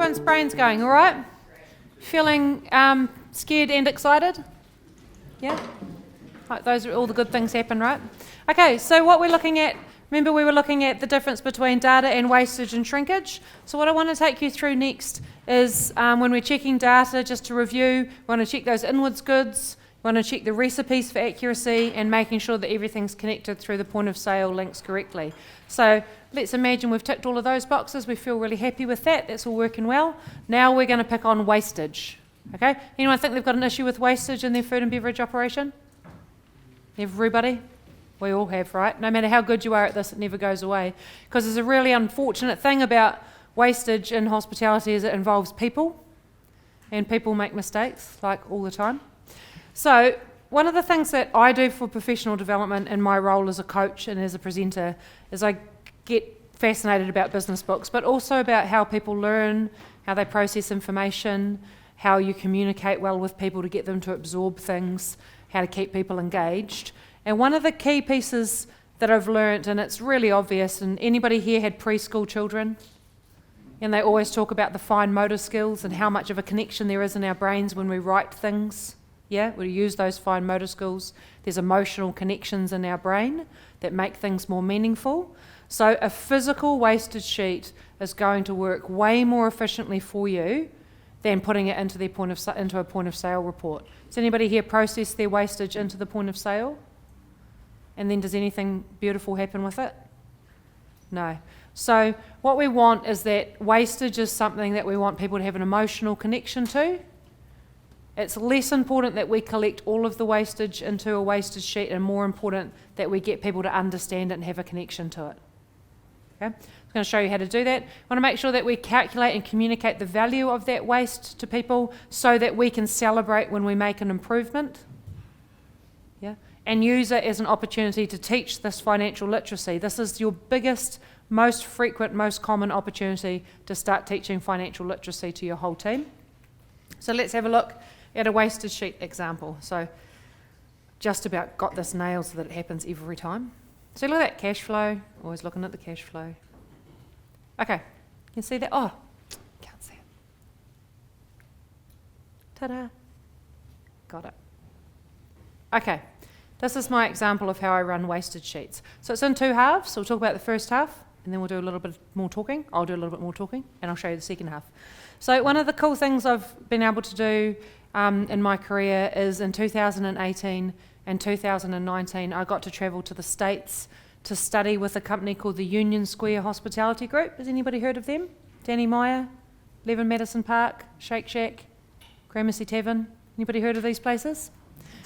everyone's brains going, all right? Feeling scared and excited? Yeah? Right, those are all the good things happen, right? Okay, so what we're looking at, remember we were looking at the difference between data and wastage and shrinkage. So what I want to take you through next is when we're checking data, just to review, we want to check those inwards goods, we want to check the recipes for accuracy and making sure that everything's connected through the point of sale links correctly. So let's imagine we've ticked all of those boxes, we feel really happy with that, that's all working well. Now we're going to pick on wastage. Okay? Anyone think they've got an issue with wastage in their food and beverage operation? Everybody? We all have, right? No matter how good you are at this, it never goes away. Because there's a really unfortunate thing about wastage in hospitality is it involves people, and people make mistakes, like all the time. So one of the things that I do for professional development in my role as a coach and as a presenter is I get fascinated about business books, but also about how people learn, how they process information, how you communicate well with people to get them to absorb things, how to keep people engaged. And one of the key pieces that I've learnt, and it's really obvious, and anybody here had preschool children? And they always talk about the fine motor skills and how much of a connection there is in our brains when we write things. Yeah, we use those fine motor skills. There's emotional connections in our brain that make things more meaningful. So a physical wastage sheet is going to work way more efficiently for you than putting it into a point of sale report. Does anybody here process their wastage into the point of sale? And then does anything beautiful happen with it? No. So what we want is that wastage is something that we want people to have an emotional connection to. It's less important that we collect all of the wastage into a wastage sheet and more important that we get people to understand it and have a connection to it. Okay? I'm going to show you how to do that. I want to make sure that we calculate and communicate the value of that waste to people so that we can celebrate when we make an improvement. Yeah? And use it as an opportunity to teach this financial literacy. This is your biggest, most frequent, most common opportunity to start teaching financial literacy to your whole team. So let's have a look at a wastage sheet example. So just about got this nailed so that it happens every time. So look at that cash flow, always looking at the cash flow. Okay, you can see that? Oh, can't see it. Ta-da. Got it. Okay, this is my example of how I run wastage sheets. So it's in two halves, so we'll talk about the first half, and then we'll do a little bit more talking. I'll do a little bit more talking, and I'll show you the second half. So one of the cool things I've been able to do in my career is in 2018 and 2019, I got to travel to the States to study with a company called the Union Square Hospitality Group. Has anybody heard of them? Danny Meyer, 11 Madison Park, Shake Shack, Gramercy Tavern. Anybody heard of these places?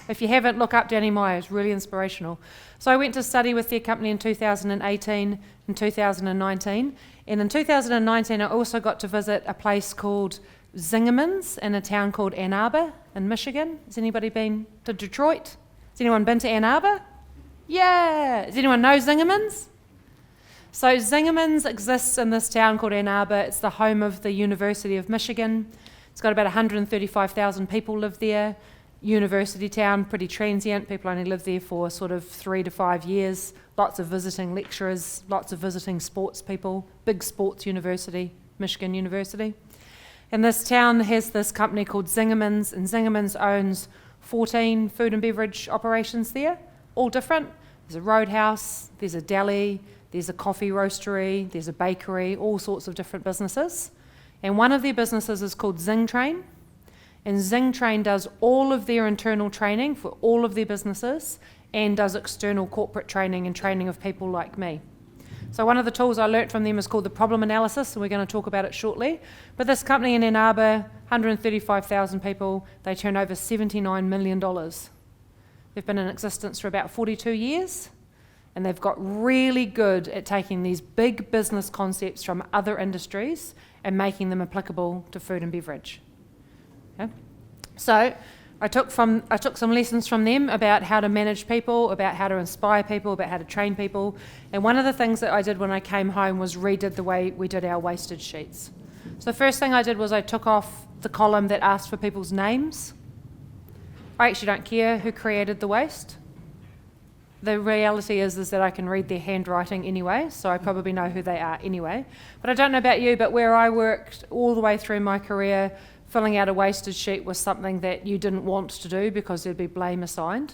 If you haven't, look up Danny Meyer, it's really inspirational. So I went to study with their company in 2018 and 2019. And in 2019, I also got to visit a place called Zingerman's in a town called Ann Arbor in Michigan. Has anybody been to Detroit? Has anyone been to Ann Arbor? Yeah! Does anyone know Zingerman's? So Zingerman's exists in this town called Ann Arbor. It's the home of the University of Michigan. It's got about 135,000 people live there. University town, pretty transient. People only live there for sort of 3 to 5 years. Lots of visiting lecturers, lots of visiting sports people. Big sports university, Michigan University. And this town has this company called Zingerman's, and Zingerman's owns 14 food and beverage operations there, all different. There's a roadhouse, there's a deli, there's a coffee roastery, there's a bakery, all sorts of different businesses. And one of their businesses is called Zing Train. And Zing Train does all of their internal training for all of their businesses and does external corporate training and training of people like me. So one of the tools I learnt from them is called the problem analysis, and we're going to talk about it shortly. But this company in Ann Arbor, 135,000 people, they turn over $79 million. They've been in existence for about 42 years, and they've got really good at taking these big business concepts from other industries and making them applicable to food and beverage. Okay? So I took some lessons from them about how to manage people, about how to inspire people, about how to train people. And one of the things that I did when I came home was redid the way we did our wastage sheets. So the first thing I did was I took off the column that asked for people's names. I actually don't care who created the waste. the reality is that I can read their handwriting anyway, so I probably know who they are anyway. But I don't know about you, but where I worked all the way through my career, filling out a wastage sheet was something that you didn't want to do because there'd be blame assigned.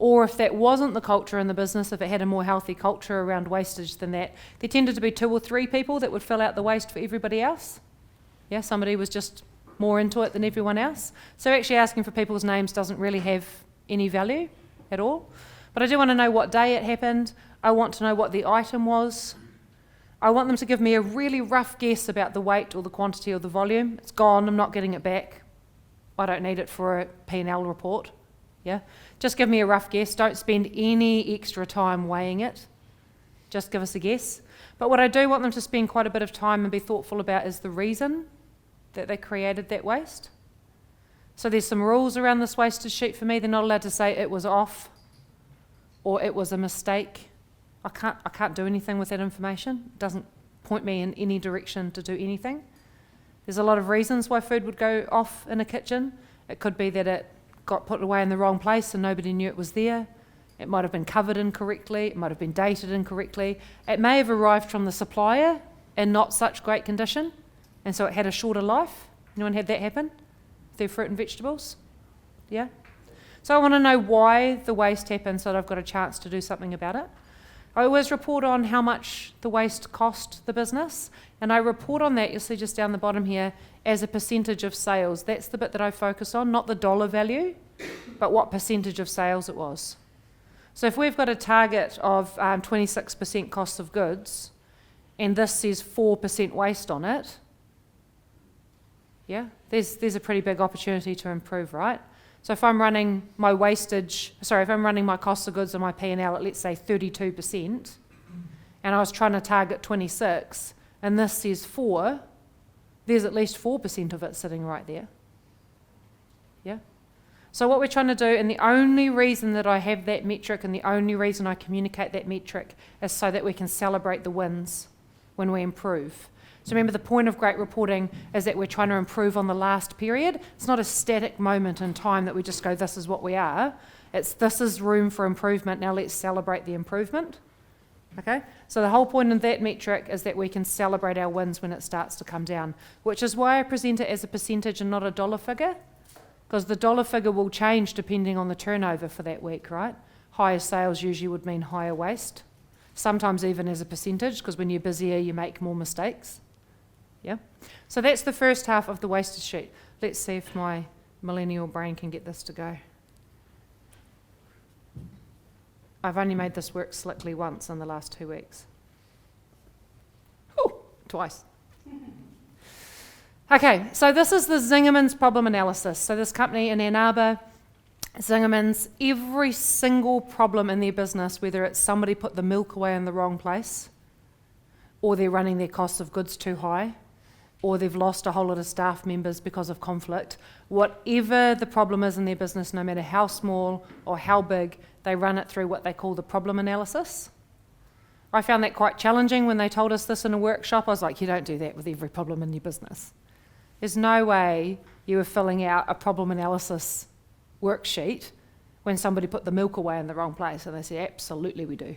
Or if that wasn't the culture in the business, if it had a more healthy culture around wastage than that, there tended to be 2 or 3 people that would fill out the waste for everybody else. Yeah, somebody was just more into it than everyone else. So actually asking for people's names doesn't really have any value at all. But I do want to know what day it happened. I want to know what the item was. I want them to give me a really rough guess about the weight or the quantity or the volume. It's gone, I'm not getting it back. I don't need it for a P&L report. Yeah, just give me a rough guess. Don't spend any extra time weighing it. Just give us a guess. But what I do want them to spend quite a bit of time and be thoughtful about is the reason that they created that waste. So there's some rules around this wastage sheet for me. They're not allowed to say it was off or it was a mistake. I can't do anything with that information. It doesn't point me in any direction to do anything. There's a lot of reasons why food would go off in a kitchen. It could be that it got put away in the wrong place and nobody knew it was there. It might have been covered incorrectly. It might have been dated incorrectly. It may have arrived from the supplier in not such great condition, and so it had a shorter life. Anyone had that happen? Their fruit and vegetables? Yeah? So I want to know why the waste happened so that I've got a chance to do something about it. I always report on how much the waste cost the business, and I report on that, you'll see just down the bottom here, as a percentage of sales. That's the bit that I focus on, not the dollar value, but what percentage of sales it was. So if we've got a target of 26% cost of goods, and this says 4% waste on it, yeah, there's a pretty big opportunity to improve, right? So if I'm running my cost of goods and my P&L at, let's say, 32%, and I was trying to target 26, and this says 4, there's at least 4% of it sitting right there. Yeah? So what we're trying to do, and the only reason that I have that metric and the only reason I communicate that metric is so that we can celebrate the wins when we improve. So remember, the point of great reporting is that we're trying to improve on the last period. It's not a static moment in time that we just go, this is what we are. This is room for improvement. Now let's celebrate the improvement. Okay? So the whole point of that metric is that we can celebrate our wins when it starts to come down, which is why I present it as a percentage and not a dollar figure, because the dollar figure will change depending on the turnover for that week, right? Higher sales usually would mean higher waste, sometimes even as a percentage, because when you're busier, you make more mistakes. Yeah? So that's the first half of the wastage sheet. Let's see if my millennial brain can get this to go. I've only made this work slickly once in the last 2 weeks. Oh, twice. Okay, so this is the Zingerman's problem analysis. So this company in Ann Arbor, Zingerman's, every single problem in their business, whether it's somebody put the milk away in the wrong place, or they're running their cost of goods too high, or they've lost a whole lot of staff members because of conflict, whatever the problem is in their business, no matter how small or how big, they run it through what they call the problem analysis. I found that quite challenging when they told us this in a workshop. I was like, you don't do that with every problem in your business. There's no way you were filling out a problem analysis worksheet when somebody put the milk away in the wrong place. And they said, absolutely we do.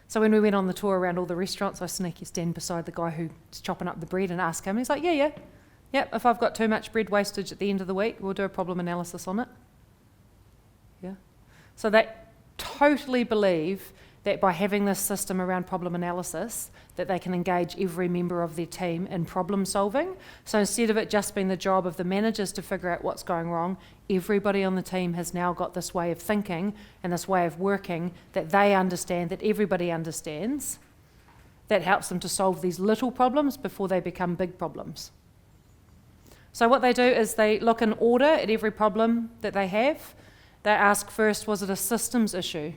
So when we went on the tour around all the restaurants, I sneaky stand beside the guy who's chopping up the bread and ask him. He's like, yeah, if I've got too much bread wastage at the end of the week, we'll do a problem analysis on it. Yeah. So they totally believe that by having this system around problem analysis, that they can engage every member of their team in problem solving. So instead of it just being the job of the managers to figure out what's going wrong, everybody on the team has now got this way of thinking and this way of working that they understand, that everybody understands, that helps them to solve these little problems before they become big problems. So what they do is they look in order at every problem that they have. They ask first, was it a systems issue?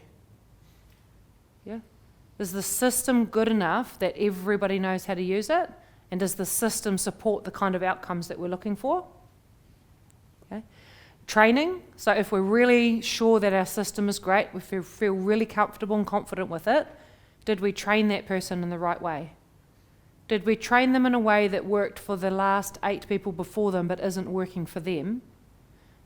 Yeah. Is the system good enough that everybody knows how to use it? And does the system support the kind of outcomes that we're looking for? Okay. Training. So if we're really sure that our system is great, we feel really comfortable and confident with it, did we train that person in the right way? Did we train them in a way that worked for the last 8 people before them but isn't working for them?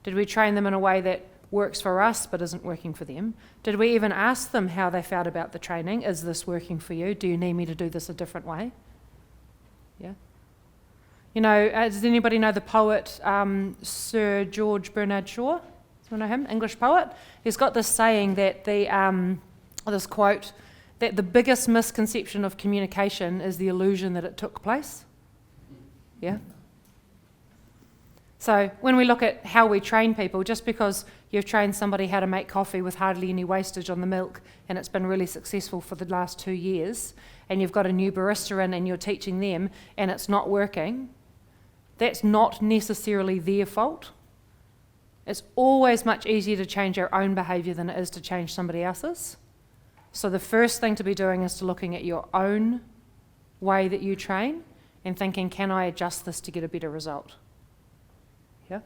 Did we train them in a way that works for us but isn't working for them? Did we even ask them how they felt about the training? Is this working for you? Do you need me to do this a different way? Yeah. You know, does anybody know the poet Sir George Bernard Shaw? Do you know him? English poet. He's got this saying that this quote, that the biggest misconception of communication is the illusion that it took place. Yeah. So when we look at how we train people, just because you've trained somebody how to make coffee with hardly any wastage on the milk and it's been really successful for the last 2 years, and you've got a new barista in and you're teaching them and it's not working, that's not necessarily their fault. It's always much easier to change our own behaviour than it is to change somebody else's. So the first thing to be doing is to looking at your own way that you train and thinking, can I adjust this to get a better result? Yeah.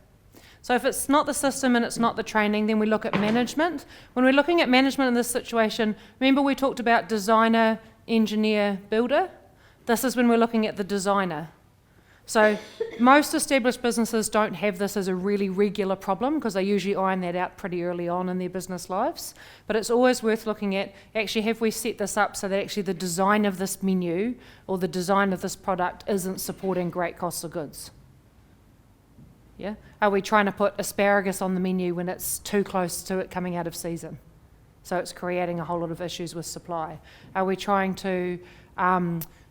So if it's not the system and it's not the training, then we look at management. When we're looking at management in this situation, remember we talked about designer, engineer, builder? This is when we're looking at the designer. So most established businesses don't have this as a really regular problem because they usually iron that out pretty early on in their business lives. But it's always worth looking at, actually, have we set this up so that actually the design of this menu or the design of this product isn't supporting great costs of goods? Yeah? Are we trying to put asparagus on the menu when it's too close to it coming out of season? So it's creating a whole lot of issues with supply. Are we trying to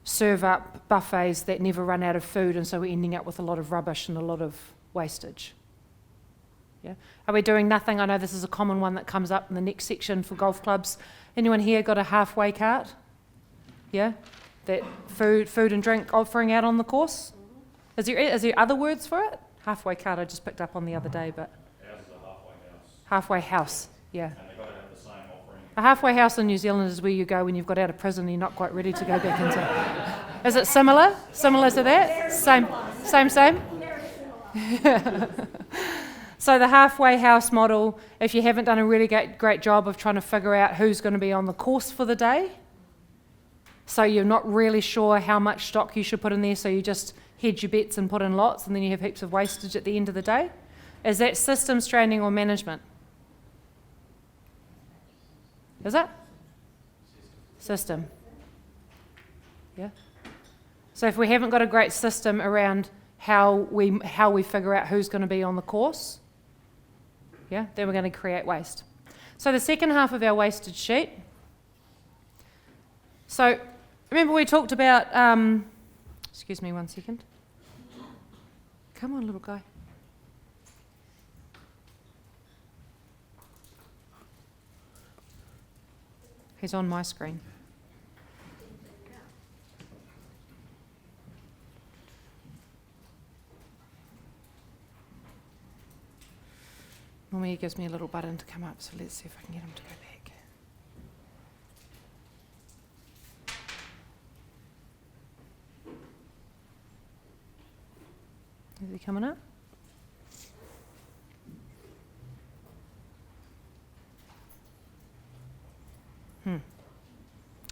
serve up buffets that never run out of food, and so we're ending up with a lot of rubbish and a lot of wastage? Yeah. Are we doing nothing? I know this is a common one that comes up in the next section for golf clubs. Anyone here got a halfway cart? Yeah? That food and drink offering out on the course? Is there other words for it? Halfway cart I just picked up on the other day, but... Ours is a halfway house. Halfway house, yeah. And they've got to have the same offering. A halfway house in New Zealand is where you go when you've got out of prison and you're not quite ready to go back into it. Is it similar? Similar to that? Same. So the halfway house model, if you haven't done a really great job of trying to figure out who's going to be on the course for the day, so you're not really sure how much stock you should put in there, so you just hedge your bets and put in lots, and then you have heaps of wastage at the end of the day. Is that systems training or management? Is it? System. Yeah. So if we haven't got a great system around how we figure out who's going to be on the course, yeah, then we're going to create waste. So the second half of our wastage sheet. So remember we talked about, excuse me 1 second. Come on, little guy. He's on my screen. Normally he gives me a little button to come up, so let's see if I can get him to go back. Is he coming up?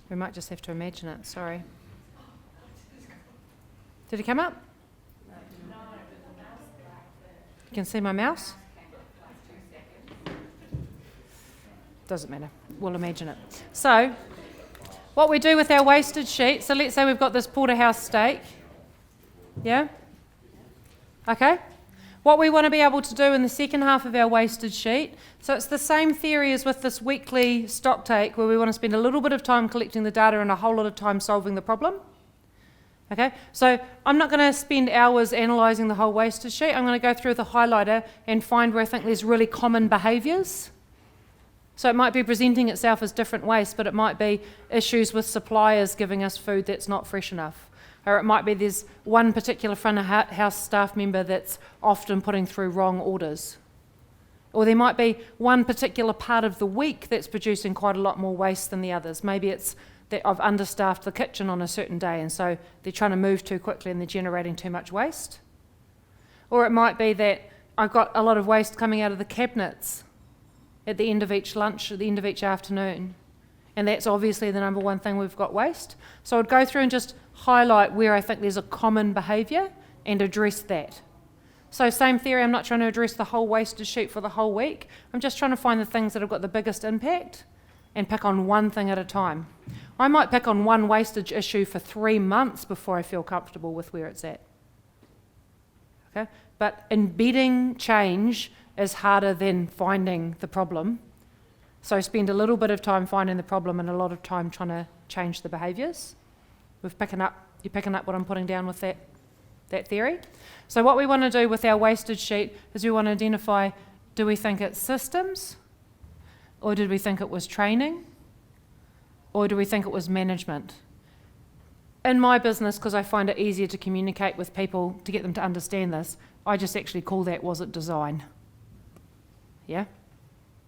We might just have to imagine it, sorry. Did he come up? You can see my mouse? Doesn't matter, we'll imagine it. So, what we do with our wastage sheet, so let's say we've got this porterhouse steak, yeah? Okay? What we want to be able to do in the second half of our wastage sheet, so it's the same theory as with this weekly stock take, where we want to spend a little bit of time collecting the data and a whole lot of time solving the problem. Okay, so I'm not going to spend hours analysing the whole wastage sheet. I'm going to go through the highlighter and find where I think there's really common behaviours. So it might be presenting itself as different waste, but it might be issues with suppliers giving us food that's not fresh enough. Or it might be there's one particular front of house staff member that's often putting through wrong orders. Or there might be one particular part of the week that's producing quite a lot more waste than the others. Maybe it's that I've understaffed the kitchen on a certain day and so they're trying to move too quickly and they're generating too much waste. Or it might be that I've got a lot of waste coming out of the cabinets at the end of each lunch, at the end of each afternoon. And that's obviously the number one thing we've got waste. So I'd go through and just highlight where I think there's a common behaviour and address that. So same theory, I'm not trying to address the whole wastage sheet for the whole week. I'm just trying to find the things that have got the biggest impact and pick on one thing at a time. I might pick on one wastage issue for 3 months before I feel comfortable with where it's at. Okay? But embedding change is harder than finding the problem. So spend a little bit of time finding the problem and a lot of time trying to change the behaviours. You're picking up what I'm putting down with that theory. So what we want to do with our wastage sheet is we want to identify, do we think it's systems? Or did we think it was training? Or do we think it was management? In my business, because I find it easier to communicate with people to get them to understand this, I just actually call that, was it design? Yeah?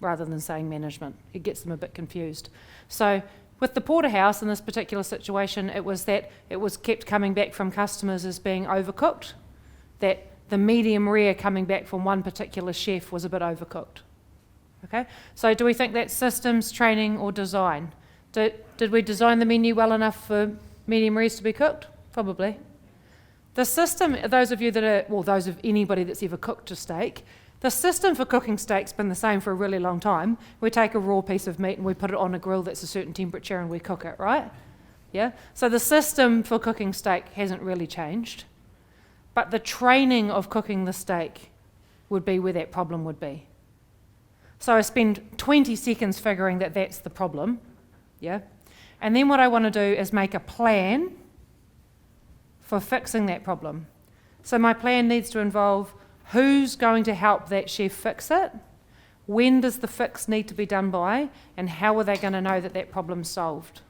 Rather than saying management. It gets them a bit confused. So with the porterhouse in this particular situation, it was that it was kept coming back from customers as being overcooked, that the medium rare coming back from one particular chef was a bit overcooked. Okay? So do we think that's systems, training, or design? Did we design the menu well enough for medium rares to be cooked? Probably. The system, those of you that are, well, those of anybody that's ever cooked a steak, the system for cooking steak's been the same for a really long time. We take a raw piece of meat and we put it on a grill that's a certain temperature and we cook it, right? Yeah? So the system for cooking steak hasn't really changed. But the training of cooking the steak would be where that problem would be. So I spend 20 seconds figuring that that's the problem, yeah? And then what I want to do is make a plan for fixing that problem. So my plan needs to involve who's going to help that chef fix it, when does the fix need to be done by, and how are they going to know that that problem's solved.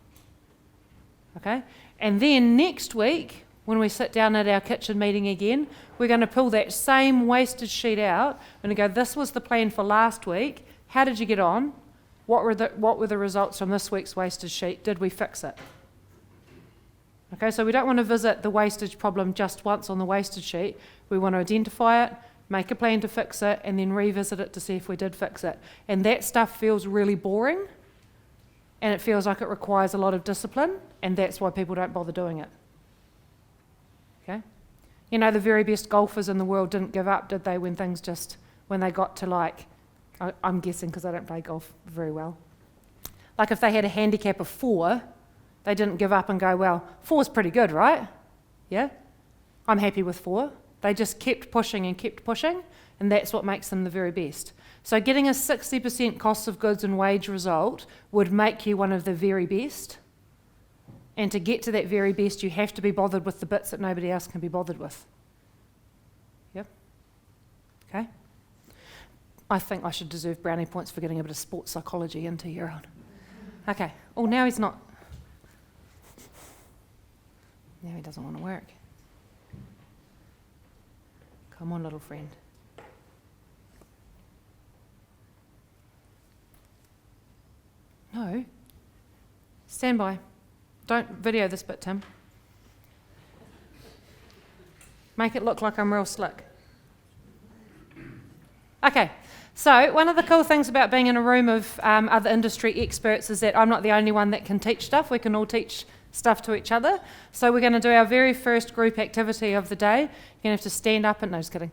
Okay? And then next week, when we sit down at our kitchen meeting again, we're going to pull that same wastage sheet out and go, this was the plan for last week, how did you get on? What were the results from this week's wastage sheet? Did we fix it? Okay, so we don't want to visit the wastage problem just once on the wastage sheet. We want to identify it, make a plan to fix it, and then revisit it to see if we did fix it. And that stuff feels really boring, and it feels like it requires a lot of discipline, and that's why people don't bother doing it. Okay? You know, the very best golfers in the world didn't give up, did they, when they got to like, I'm guessing because I don't play golf very well. Like if they had a handicap of 4, they didn't give up and go, well, 4's pretty good, right? Yeah? I'm happy with 4. They just kept pushing, and that's what makes them the very best. So getting a 60% cost of goods and wage result would make you one of the very best. And to get to that very best, you have to be bothered with the bits that nobody else can be bothered with. Yep. Okay? I think I should deserve brownie points for getting a bit of sports psychology into here on. Okay. Oh, now he's not. Now he doesn't want to work. Come on, little friend. No. Stand by. Don't video this bit, Tim. Make it look like I'm real slick. Okay. So one of the cool things about being in a room of other industry experts is that I'm not the only one that can teach stuff. We can all teach stuff to each other. So we're going to do our very first group activity of the day. You're going to have to stand up and, no, just kidding.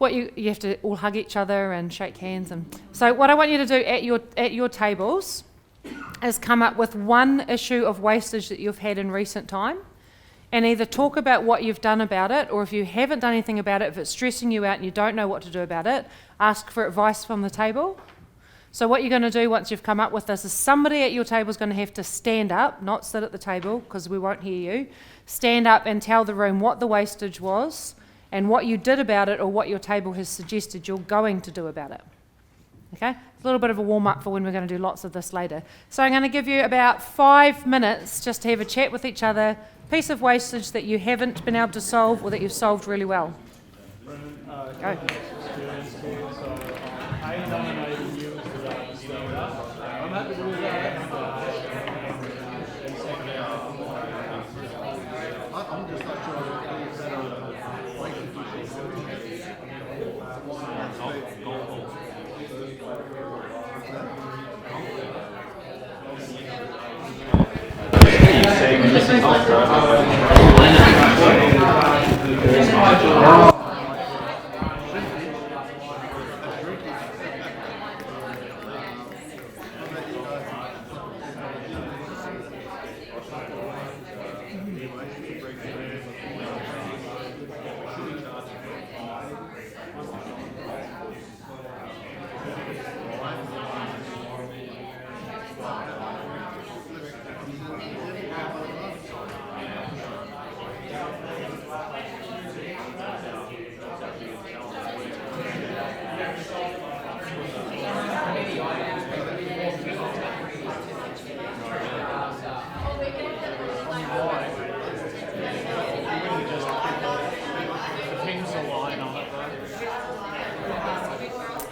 You have to all hug each other and shake hands. And so what I want you to do at your tables is come up with one issue of wastage that you've had in recent time, and either talk about what you've done about it, or if you haven't done anything about it, if it's stressing you out and you don't know what to do about it, ask for advice from the table. So what you're going to do once you've come up with this is somebody at your table is going to have to stand up, not sit at the table because we won't hear you, stand up and tell the room what the wastage was and what you did about it, or what your table has suggested you're going to do about it. Okay? A little bit of a warm-up for when we're going to do lots of this later. So I'm going to give you about 5 minutes just to have a chat with each other, piece of wastage that you haven't been able to solve or that you've solved really well. Go. I nominated you to stand up. I'm happy to do that. I'm just not sure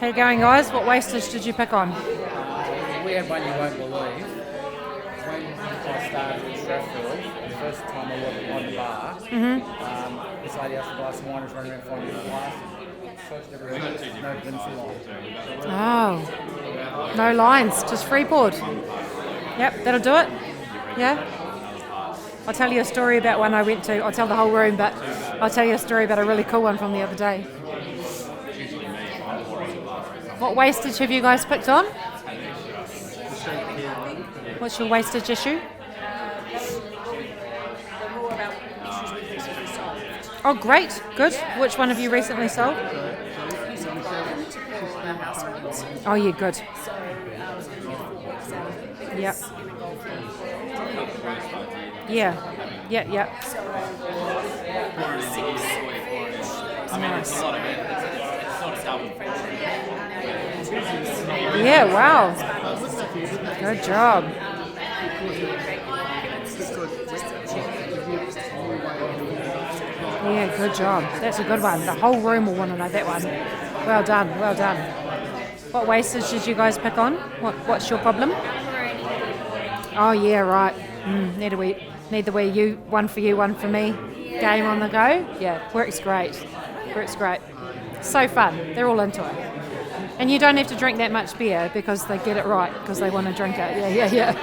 How you going, guys? What wastage did you pick on? We had one you won't believe. When I started in Strathfield, the first time I worked on the bar, this lady asked for a glass of wine, was running around finding a glass. Searched everywhere, no Glenfiddich. Oh, no lines, just free poured. Yep, that'll do it. Yeah. I'll tell you a story about one I went to. I'll tell the whole room, but I'll tell you a story about a really cool one from the other day. What wastage have you guys picked on? What's your wastage issue? Oh, great. Good. Which one have you recently sold? Oh, yeah, good. Yep. Yeah. Yeah, yeah. Nice. Yeah, wow. Good job. Yeah, good job. That's a good one. The whole room will want to know that one. Well done, well done. What wastage did you guys pick on? What's your problem? Oh yeah, right. Need the wee you, one for you, one for me game on the go. Yeah, works great. Works great. So fun. They're all into it. And you don't have to drink that much beer because they get it right because they want to drink it. Yeah, yeah, yeah.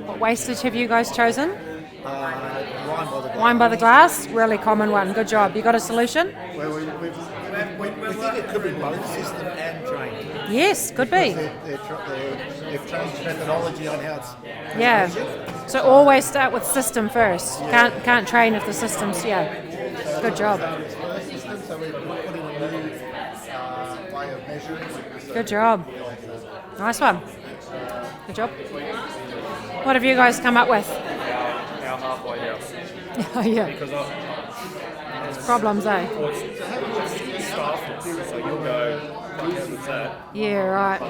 What wastage have you guys chosen? Wine by the glass. Really common one. Good job. You got a solution? Well, we think it could be both system and training. Yes, could be. They've changed methodology on how it's Yeah. measured. So always start with system first. Can't train if the system's Good job. System, so we're putting a new way of measuring. Good job. Nice one. Good job. What have you guys come up with? Our halfway house. Oh yeah. Because It's problems, eh? it's staff, so you'll go, how was that? Yeah, right.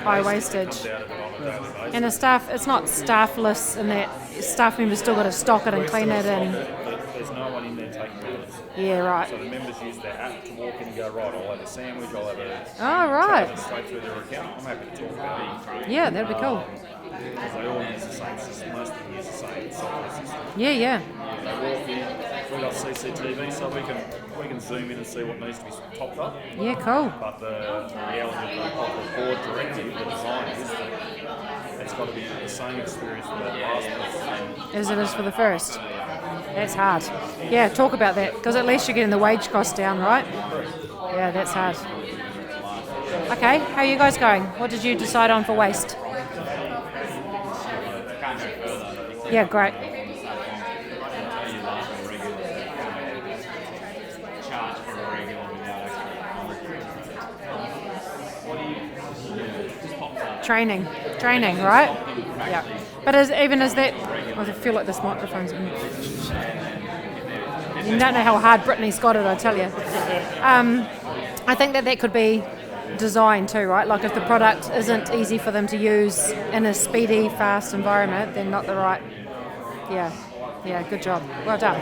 High wastage. Out of it on a daily basis. And the staff, it's not staffless in that staff members still got to stock it and clean it and There's no one in there taking orders. yeah, right. So the members use their app to walk in and go, right, I'll have a sandwich, I'll have a Oh, right. straight through their account. I'm happy to talk about it. Yeah, that'd be cool. Because they all use the same system, most of them use the same software system. Yeah, yeah. They walk in, we've got CCTV, so we can zoom in and see what needs to be topped up. Yeah, cool. But the reality of the board directive, the design is that it's got to be the same experience for that last person. As it is for the first. That's hard. Yeah, talk about that, because at least you're getting the wage cost down, right? Yeah, that's hard. Okay, how are you guys going? What did you decide on for waste? Yeah, great. Training, right? Yeah. But even as that, I feel like this microphone's. You don't know how hard Brittany's got it, I tell you. I think that could be design too, right? Like if the product isn't easy for them to use in a speedy, fast environment, then not the right. Yeah, good job. Well done.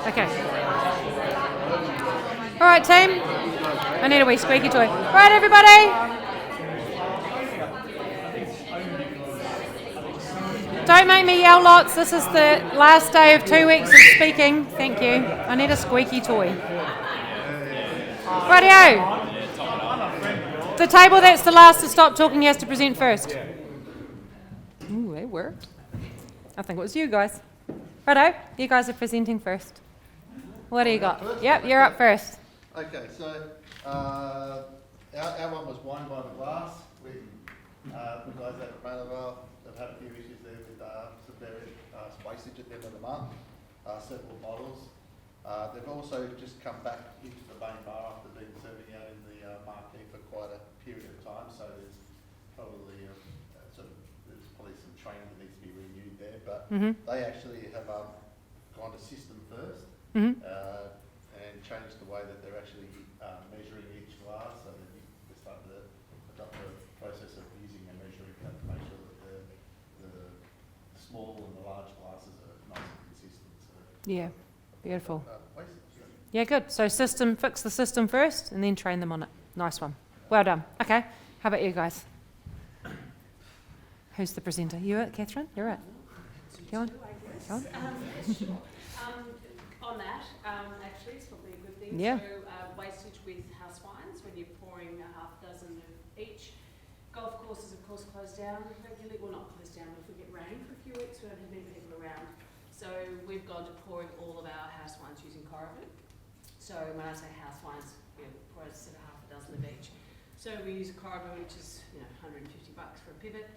Okay. All right, team. I need a wee squeaky toy. All right, everybody. Don't make me yell lots. This is the last day of 2 weeks of speaking. Thank you. I need a squeaky toy. Rightio. The table that's the last to stop talking has to present first. Ooh, they worked. I think it was you guys. Righto, you guys are presenting first. What do you got? Yep, you're up first. Okay, so our one was wine by the glass. The guys at Manorvale have had a few issues there with some very wastage at the end of the month, several bottles. They've also just come back into the main bar after being serving out in the marquee for quite a period of time, so there's probably some training that needs to be renewed there, but they actually have gone to system first and changed the way that they're actually measuring each glass, so that they're starting to adopt the process of using a measuring Yeah, beautiful. wastage. Yeah, good. So fix the system first and then train them on it. Nice one. Well done. Okay, how about you guys? Who's the presenter? You it, Catherine? You're it. Go on. Go on. On that, actually, it's probably a good thing. Yeah. So, wastage with house wines, when you're pouring a half dozen of each. Golf courses, of course, close down regularly. Well, not close down, but if we get rain for a few weeks, we don't have many people around. So, we've gone to pouring all of our house wines using carbon. So, when I say house wines, pour a half a dozen of each. So, we use carbon, which is $150 for a pivot.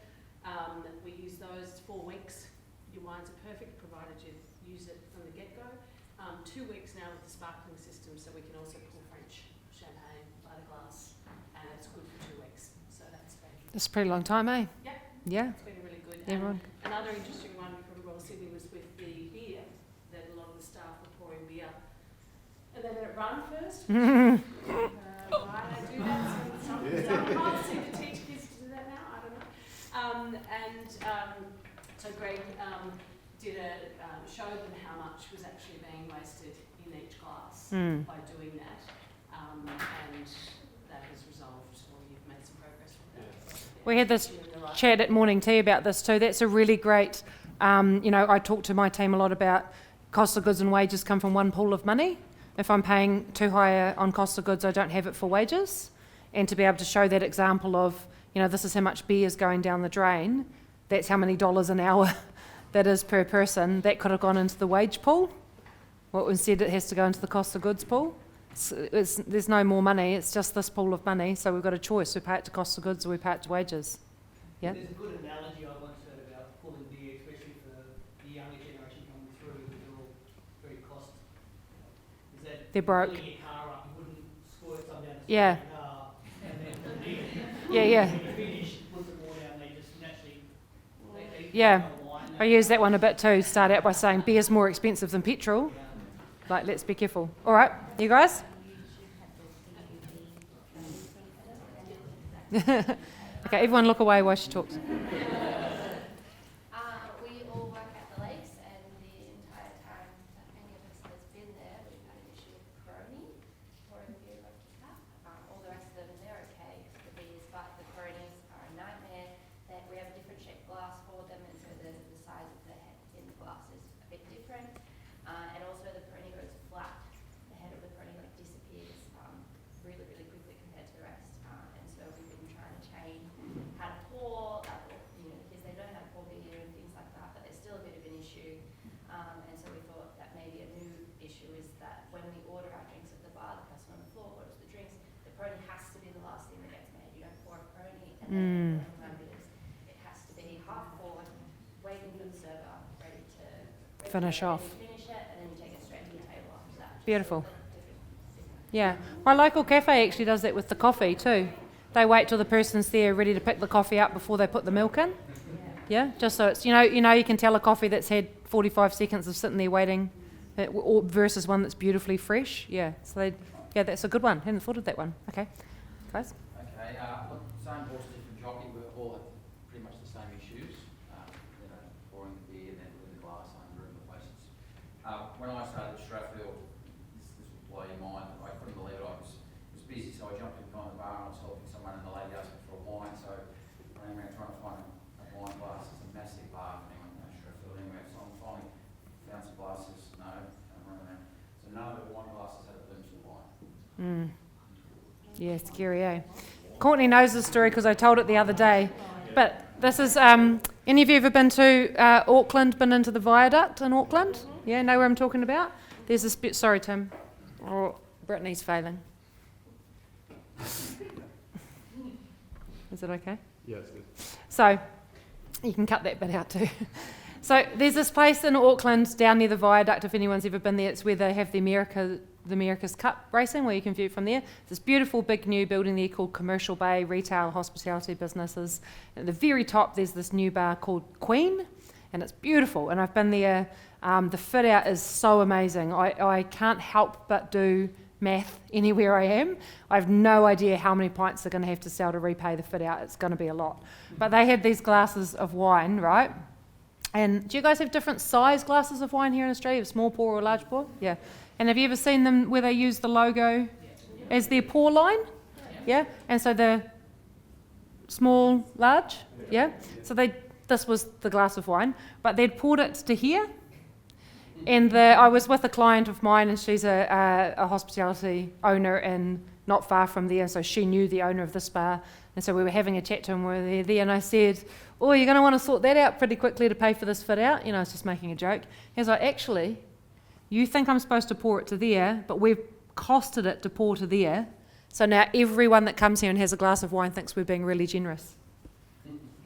We use those 4 weeks. Your wines are perfect, provided you use it from the get-go. 2 weeks now with the sparkling system, so we can also pour French champagne by the glass, and it's good for 2 weeks. So that's great. That's a pretty long time, eh? Yeah, Yeah. it's been really good. Yeah, And right. another interesting one from Royal Sydney was with the beer, that a lot of the staff were pouring beer, and they let it run first. Why they do that? Some might seem to teach kids to do that now. I don't know. So Greg did showed them how much was actually being wasted in each glass by doing that, and that has resolved, or you've made some progress with that. We had this chat at morning tea about this too. That's a really great, I talk to my team a lot about cost of goods and wages come from one pool of money. If I'm paying too high on cost of goods, I don't have it for wages. And to be able to show that example of, this is how much beer is going down the drain, that's how many dollars an hour that is per person, that could have gone into the wage pool. Well, instead it has to go into the cost of goods pool. There's no more money, it's just this pool of money, so we've got a choice. We pay it to cost of goods or we pay it to wages. Yeah. There's a good analogy I once heard about pulling beer, especially for the younger generation coming through, who are all very cost. Is that They're broke. filling your car up, you wouldn't squirt some down the Yeah. side of your car, and then Yeah. when you finish, put some more down, they just naturally, they Yeah. wine. I use that one a bit too. Start out by saying beer's more expensive than petrol. Like, let's be careful. All right, you guys? Okay, everyone look away while she talks. We all work at the lakes, and the entire time that any of us has been there, we've had an issue with Peroni, pouring beer off the tap. All the rest of them, they're okay, the beers, but the Peronis are a nightmare. That we have a different shaped glass for them, and so the size of the head in the glass is a bit different. And also the Peroni goes flat. The head of the Peroni disappears really, really quickly compared to the rest. And so we've been trying to change how to pour, because they learn how to pour beer and things like that, but there's still a bit of an issue. And so we thought that maybe a new issue is that when we order our drinks at the bar, the person on the floor orders the drinks, the Peroni has to be the last thing that gets made. You don't pour a Peroni and then it has to be half poured, waiting for the server, ready to Finish off. finish it, and then you take it straight to the table after that. Beautiful. Yeah, my local cafe actually does that with the coffee too. They wait till the person's there ready to pick the coffee up before they put the milk in. Yeah, just so it's, you can tell a coffee that's had 45 seconds of sitting there waiting versus one that's beautifully fresh. Yeah, so that's a good one. Hadn't thought of that one. Okay, guys. Okay, look, same horse, different jockey. We all have pretty much the same issues. Pouring the beer, then putting the glass under and the places. When I started at Strathfield, this will blow your mind. I couldn't believe it. I was busy, so I jumped in behind the bar and I was helping someone, and the lady asked me for a wine. So I ran around trying to find a wine glass. It's a massive bar for anyone in Strathfield anyway. So I finally found some glasses. No, and run around. So none of the wine glasses had a glimpse of wine. Yeah, scary, eh? Courtney knows this story because I told it the other day. But this is, any of you ever been to Auckland, been into the viaduct in Auckland? Yeah, know where I'm talking about? There's this bit, sorry Tim. Oh, Brittany's failing. Is it okay? Yeah, it's good. So, you can cut that bit out too. So there's this place in Auckland down near the viaduct, if anyone's ever been there, it's where they have the America's Cup racing, where you can view it from there. This beautiful big new building there called Commercial Bay, retail, hospitality businesses. At the very top there's this new bar called Queen, and it's beautiful, and I've been there. The fit out is so amazing. I can't help but do math anywhere I am. I have no idea how many pints they're going to have to sell to repay the fit out. It's going to be a lot. But they had these glasses of wine, right? And do you guys have different size glasses of wine here in Australia? Small pour or large pour? Yeah. And have you ever seen them where they use the logo as their pour line? Yeah. And so the small, large? Yeah. So this was the glass of wine, but they'd poured it to here. And I was with a client of mine, and she's a hospitality owner and not far from there, so she knew the owner of this bar. And so we were having a chat to him, we were there, and I said, oh, you're going to want to sort that out pretty quickly to pay for this fit out. You know, I was just making a joke. He was like, actually, you think I'm supposed to pour it to there, but we've costed it to pour to there. So now everyone that comes here and has a glass of wine thinks we're being really generous.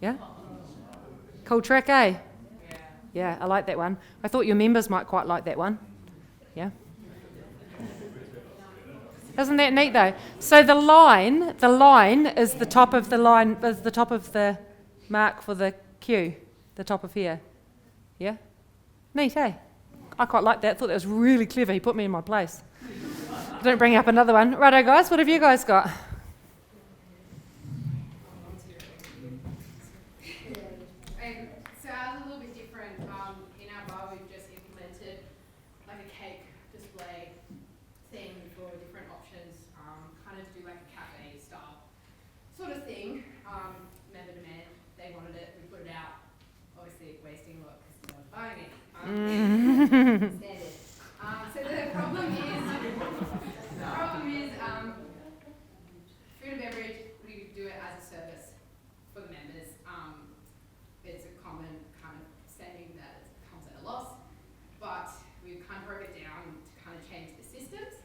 Yeah? Cool trick, eh? Yeah, I like that one. I thought your members might quite like that one. Yeah? Isn't that neat though? So the line is the top of the line, is the top of the mark for the queue, the top of here. Yeah? Neat, eh? I quite like that. Thought that was really clever. He put me in my place. Don't bring up another one. Righto, guys, what have you guys got? So ours is a little bit different. In our bar, we've just implemented like a cake display thing for different options, kind of do like a cafe style sort of thing. Member demand, they wanted it, we put it out. Obviously, wasting a lot because no one's buying it. Standard. So the problem is, food and beverage, we do it as a service for the members. It's a common kind of saying that it comes at a loss, but we've kind of broke it down to kind of change the systems.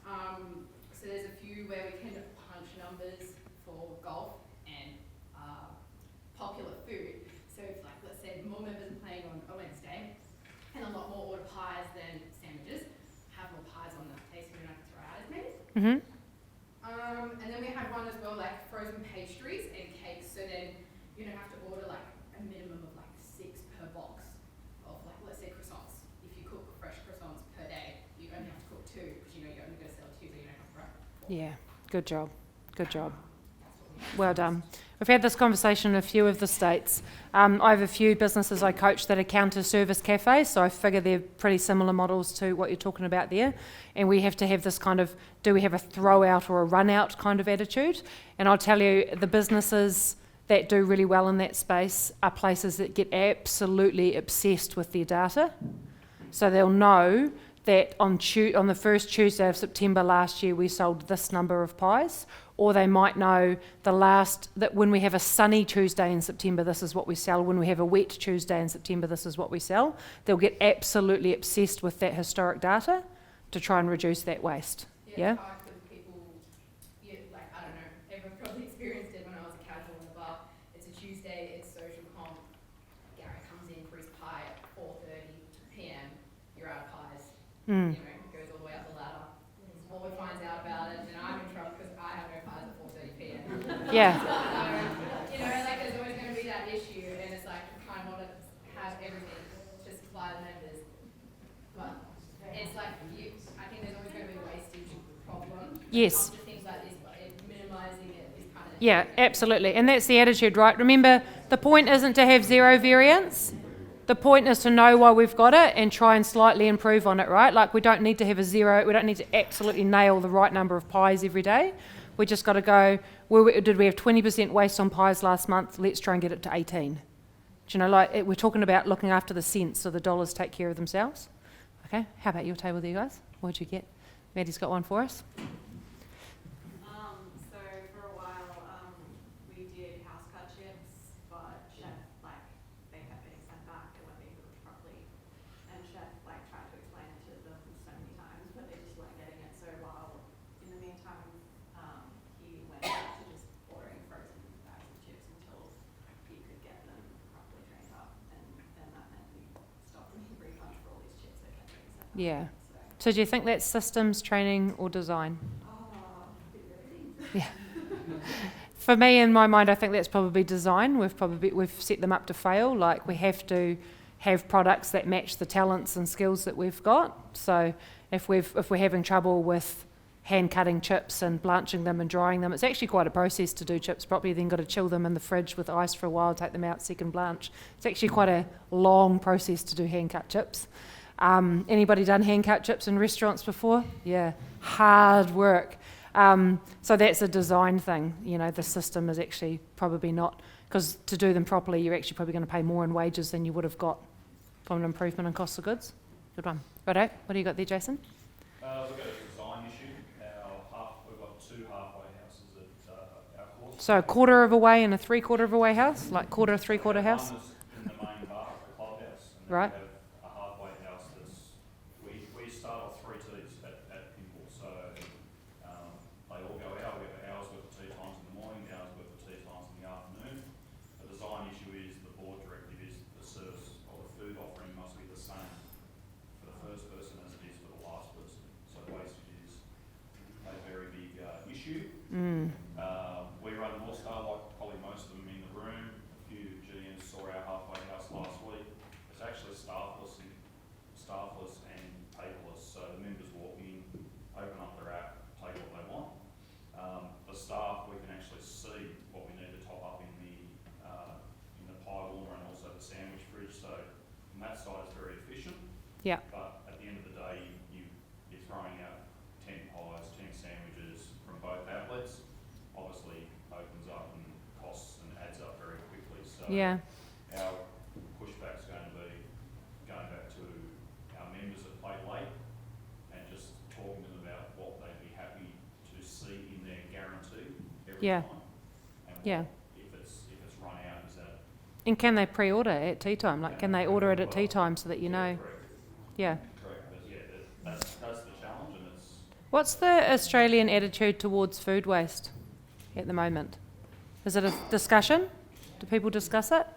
So there's a few where we can punch numbers for golf and popular food. So if, like, let's say more members are playing on a Wednesday and a lot more order pies than sandwiches, have more pies on the tasting room, I can throw out as many. Mm-hmm. And then we had one as well, like frozen pastries and cakes. So then you don't have to order like a minimum of like 6 per box of, like, let's say croissants. If you cook fresh croissants per day, you only have to cook 2 because you know you're only going to sell 2, so you don't have to write 4. Yeah, good job. Good job. Well done. We've had this conversation in a few of the states. I have a few businesses I coach that are counter-service cafes, so I figure they're pretty similar models to what you're talking about there. And we have to have this kind of, do we have a throw-out or a run-out kind of attitude? And I'll tell you, the businesses that do really well in that space are places that get absolutely obsessed with their data. So they'll know that on the first Tuesday of September last year we sold this number of pies, or they might know that when we have a sunny Tuesday in September, this is what we sell. When we have a wet Tuesday in September, this is what we sell. They'll get absolutely obsessed with that historic data to try and reduce that waste. Yeah? It's hard because people, like, I don't know, everyone probably experienced it when I was a casual in the bar. It's a Tuesday, it's social comp. Gary comes in for his pie at 4:30 p.m. You're out of pies. Mm. You know, goes all the way up the ladder. Board finds out about it, and I'm in trouble because I have no pies at 4:30 p.m. Yeah. So, you know, like, there's always going to be that issue, and it's like, you kind of want to have everything to supply the members. But it's like, I think there's always going to be a wastage problem. Yes. To things like this, but minimizing it is kind of... Yeah, absolutely. And that's the attitude, right? Remember, the point isn't to have zero variance. The point is to know why we've got it and try and slightly improve on it, right? Like, we don't need to have a zero. We don't need to absolutely nail the right number of pies every day. We just got to go, did we have 20% waste on pies last month? Let's try and get it to 18. Do you know, like, we're talking about looking after the cents so the dollars take care of themselves. Okay, how about your table there, guys? What'd you get? Maddie's got one for us. So for a while, we did house cut chips, but Chef, like, they kept getting sent back, they weren't being cooked properly. And Chef, like, tried to explain it to them so many times, but they just weren't getting it. So while, in the meantime, he went back to just ordering frozen bags of chips until he could get them properly trained up. And then that meant we stopped making refunds for all these chips that kept getting sent back. Yeah. So do you think that's systems, training, or design? Yeah. For me, in my mind, I think that's probably design. We've set them up to fail. Like, we have to have products that match the talents and skills that we've got. So if we're having trouble with hand cutting chips and blanching them and drying them. It's actually quite a process to do chips properly. Then got to chill them in the fridge with ice for a while, take them out, second blanch. It's actually quite a long process to do hand cut chips. Anybody done hand cut chips in restaurants before? Yeah, hard work. So that's a design thing. You know, the system is actually probably not, because to do them properly, you're actually probably going to pay more in wages than you would have got from an improvement in cost of goods. Good one. Righto, what do you got there, Jason? We've got a design issue. We've got 2 halfway houses at our course. So a quarter of a way and a 3/4 of a way house, like quarter, 3/4 house? One is in the main bar of the clubhouse, and then Right. we have a halfway house that's, we start off 3 teas at Pimple, so they all go out. We have hours worth of tea times in the morning, hours worth of tea times in the afternoon. The design issue is, the board directive is the service or the food offering must be the same for the first person as it is for the last person. So wastage is a very big issue. We run North Star, like probably most of them in the room. A few GMs saw our halfway house last week. It's actually staffless and paperless. So the members walk in, open up their app, take what they want. The staff, we can actually see what we need to top up in the pie warmer and also the sandwich fridge. So from that side, it's very efficient. Yeah. But at the end of the day, you're throwing out 10 pies, 10 sandwiches from both outlets. Obviously opens up and costs and adds up very quickly. So Yeah. our pushback's going to be going back to our members that play late and just talking to them about what they'd be happy to see in their guarantee every Yeah. time. And Yeah. if it's run out, is that And can they pre-order at tea time? Like, can they order it at tea time so that you know? correct? Yeah. Correct. But yeah, that's the challenge, and it's What's the Australian attitude towards food waste at the moment? Is it a discussion? Do people discuss it?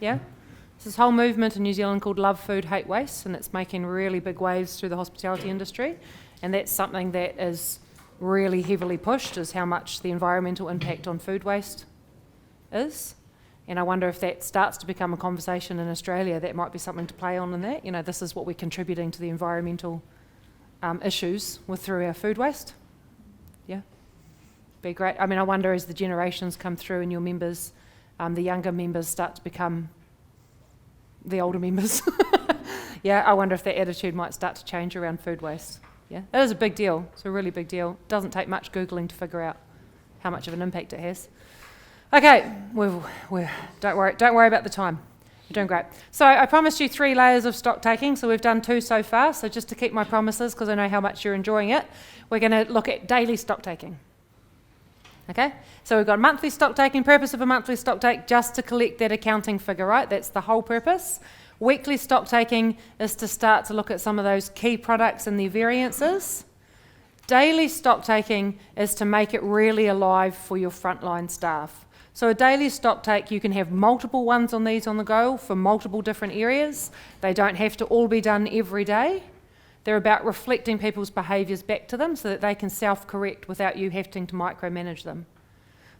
Yeah? There's this whole movement in New Zealand called Love Food, Hate Waste, and it's making really big waves through the hospitality industry. And that's something that is really heavily pushed, is how much the environmental impact on food waste is. And I wonder if that starts to become a conversation in Australia, that might be something to play on in that. You know, this is what we're contributing to the environmental issues through our food waste. Yeah, be great. I mean, I wonder as the generations come through and your members, the younger members start to become the older members. Yeah, I wonder if that attitude might start to change around food waste. Yeah, it is a big deal. It's a really big deal. It doesn't take much Googling to figure out how much of an impact it has. Okay, don't worry about the time. You're doing great. So I promised you 3 layers of stock taking, so we've done 2 so far. So just to keep my promises, because I know how much you're enjoying it, we're going to look at daily stock taking. Okay, so we've got monthly stock taking. Purpose of a monthly stock take, just to collect that accounting figure, right? That's the whole purpose. Weekly stock taking is to start to look at some of those key products and their variances. Daily stock taking is to make it really alive for your frontline staff. So a daily stock take, you can have multiple ones on these on the go for multiple different areas. They don't have to all be done every day. They're about reflecting people's behaviours back to them so that they can self-correct without you having to micromanage them.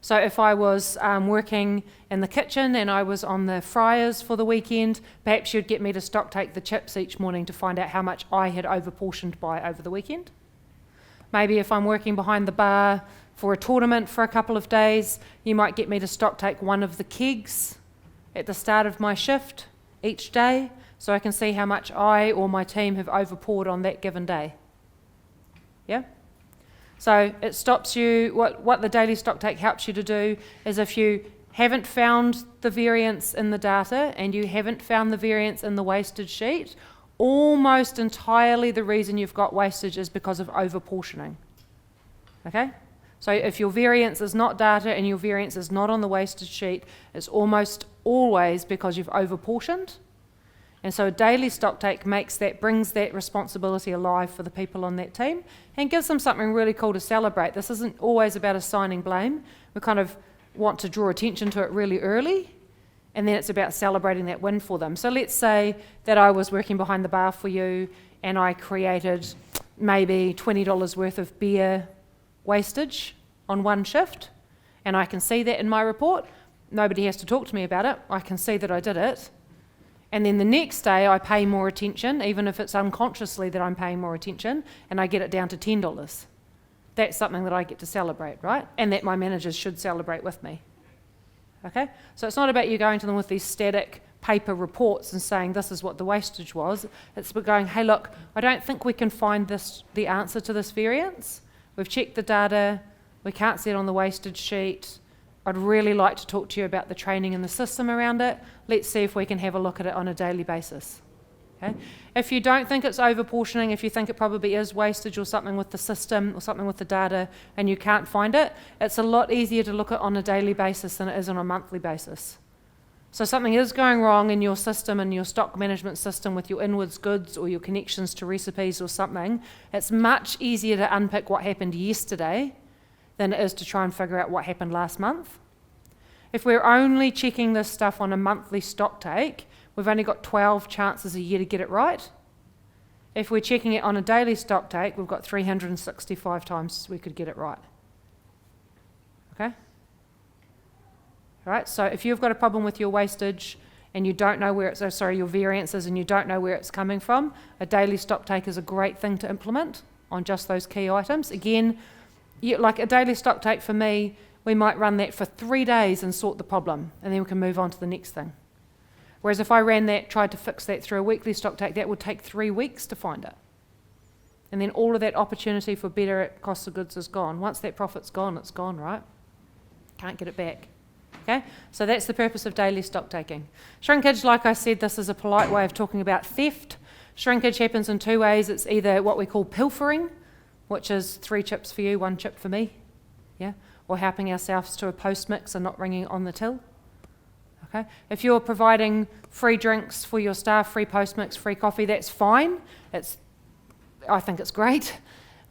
So if I was working in the kitchen and I was on the fryers for the weekend, perhaps you'd get me to stock take the chips each morning to find out how much I had overportioned by over the weekend. Maybe if I'm working behind the bar for a tournament for a couple of days, you might get me to stock take one of the kegs at the start of my shift each day so I can see how much I or my team have overpoured on that given day. Yeah? So it stops you, what the daily stock take helps you to do is if you haven't found the variance in the data and you haven't found the variance in the wastage sheet, almost entirely the reason you've got wastage is because of overportioning. Okay? So if your variance is not data and your variance is not on the wastage sheet, it's almost always because you've overportioned. And so a daily stock take brings that responsibility alive for the people on that team and gives them something really cool to celebrate. This isn't always about assigning blame. We kind of want to draw attention to it really early, and then it's about celebrating that win for them. So let's say that I was working behind the bar for you and I created maybe $20 worth of beer wastage on one shift, and I can see that in my report. Nobody has to talk to me about it. I can see that I did it. And then the next day I pay more attention, even if it's unconsciously that I'm paying more attention, and I get it down to $10. that's something that I get to celebrate, right? And that my managers should celebrate with me. Okay? So it's not about you going to them with these static paper reports and saying this is what the wastage was. It's about going, hey, look, I don't think we can find the answer to this variance. We've checked the data. We can't see it on the wastage sheet. I'd really like to talk to you about the training and the system around it. Let's see if we can have a look at it on a daily basis. Okay? If you don't think it's overportioning, if you think it probably is wastage or something with the system or something with the data and you can't find it, it's a lot easier to look at on a daily basis than it is on a monthly basis. So something is going wrong in your system and your stock management system with your inwards goods or your connections to recipes or something, it's much easier to unpick what happened yesterday than it is to try and figure out what happened last month. If we're only checking this stuff on a monthly stock take, we've only got 12 chances a year to get it right. If we're checking it on a daily stock take, we've got 365 times we could get it right. Okay? All right, so if you've got a problem with your wastage and you don't know where your variances and you don't know where it's coming from, a daily stock take is a great thing to implement on just those key items. Again, like a daily stock take for me, we might run that for 3 days and sort the problem, and then we can move on to the next thing. Whereas if I ran that, tried to fix that through a weekly stock take, that would take 3 weeks to find it. And then all of that opportunity for better at cost of goods is gone. Once that profit's gone, it's gone, right? Can't get it back. Okay? So that's the purpose of daily stock taking. Shrinkage, like I said, this is a polite way of talking about theft. Shrinkage happens in 2 ways. It's either what we call pilfering, which is 3 chips for you, 1 chip for me, yeah, or helping ourselves to a post mix and not ringing on the till. Okay, if you're providing free drinks for your staff, free post mix, free coffee, that's fine. I think it's great,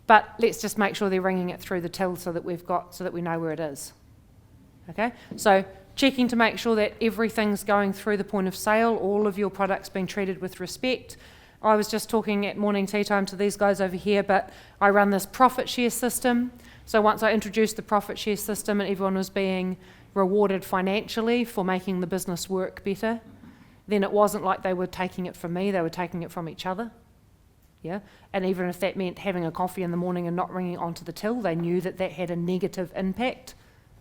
but let's just make sure they're ringing it through the till so that we know where it is. Okay, so checking to make sure that everything's going through the point of sale, all of your products being treated with respect. I was just talking at morning tea time to these guys over here, but I run this profit share system. So once I introduced the profit share system and everyone was being rewarded financially for making the business work better, then it wasn't like they were taking it from me, they were taking it from each other. Yeah, and even if that meant having a coffee in the morning and not ringing onto the till, they knew that that had a negative impact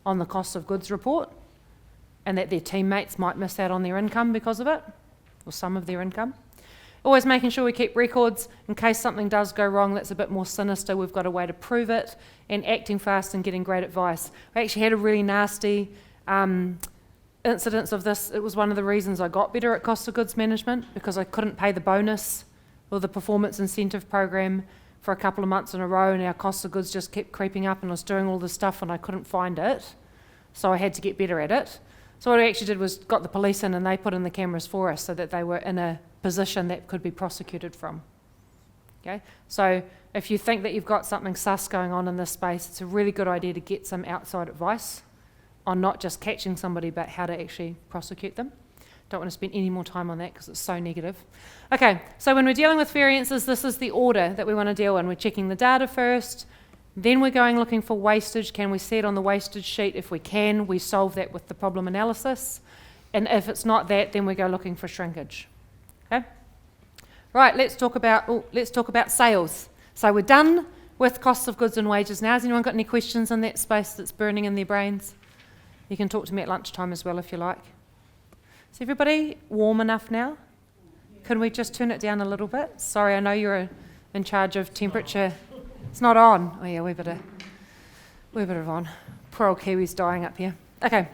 on the cost of goods report and that their teammates might miss out on their income because of it, or some of their income. Always making sure we keep records in case something does go wrong that's a bit more sinister, we've got a way to prove it, and acting fast and getting great advice. I actually had a really nasty incidence of this. It was one of the reasons I got better at cost of goods management, because I couldn't pay the bonus or the performance incentive program for a couple of months in a row, and our cost of goods just kept creeping up, and I was doing all this stuff and I couldn't find it, so I had to get better at it. So what I actually did was got the police in and they put in the cameras for us so that they were in a position that could be prosecuted from. Okay, so if you think that you've got something sus going on in this space, it's a really good idea to get some outside advice on not just catching somebody, but how to actually prosecute them. Don't want to spend any more time on that because it's so negative. Okay, so when we're dealing with variances, this is the order that we want to deal in. We're checking the data first, then we're going looking for wastage. Can we see it on the wastage sheet? If we can, we solve that with the problem analysis. And if it's not that, then we go looking for shrinkage. Okay? Right, let's talk about sales. So we're done with costs of goods and wages now. Has anyone got any questions in that space that's burning in their brains? You can talk to me at lunchtime as well if you like. Is everybody warm enough now? Can we just turn it down a little bit? Sorry, I know you're in charge of temperature. It's not on. Oh yeah, we're better on. Poor old Kiwi's dying up here. Okay,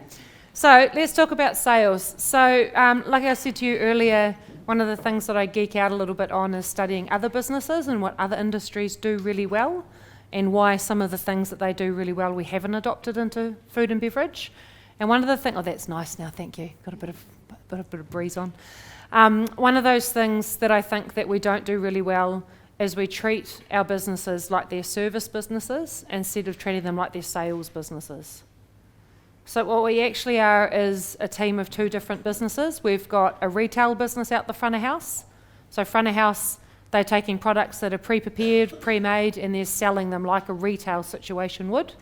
so let's talk about sales. So like I said to you earlier, one of the things that I geek out a little bit on is studying other businesses and what other industries do really well, and why some of the things that they do really well we haven't adopted into food and beverage. And one of the things, oh that's nice now, thank you. Got a bit of breeze on. One of those things that I think that we don't do really well is we treat our businesses like they're service businesses instead of treating them like they're sales businesses. So what we actually are is a team of 2 different businesses. We've got a retail business out the front of house. So front of house, they're taking products that are pre-prepared, pre-made, and they're selling them like a retail situation would.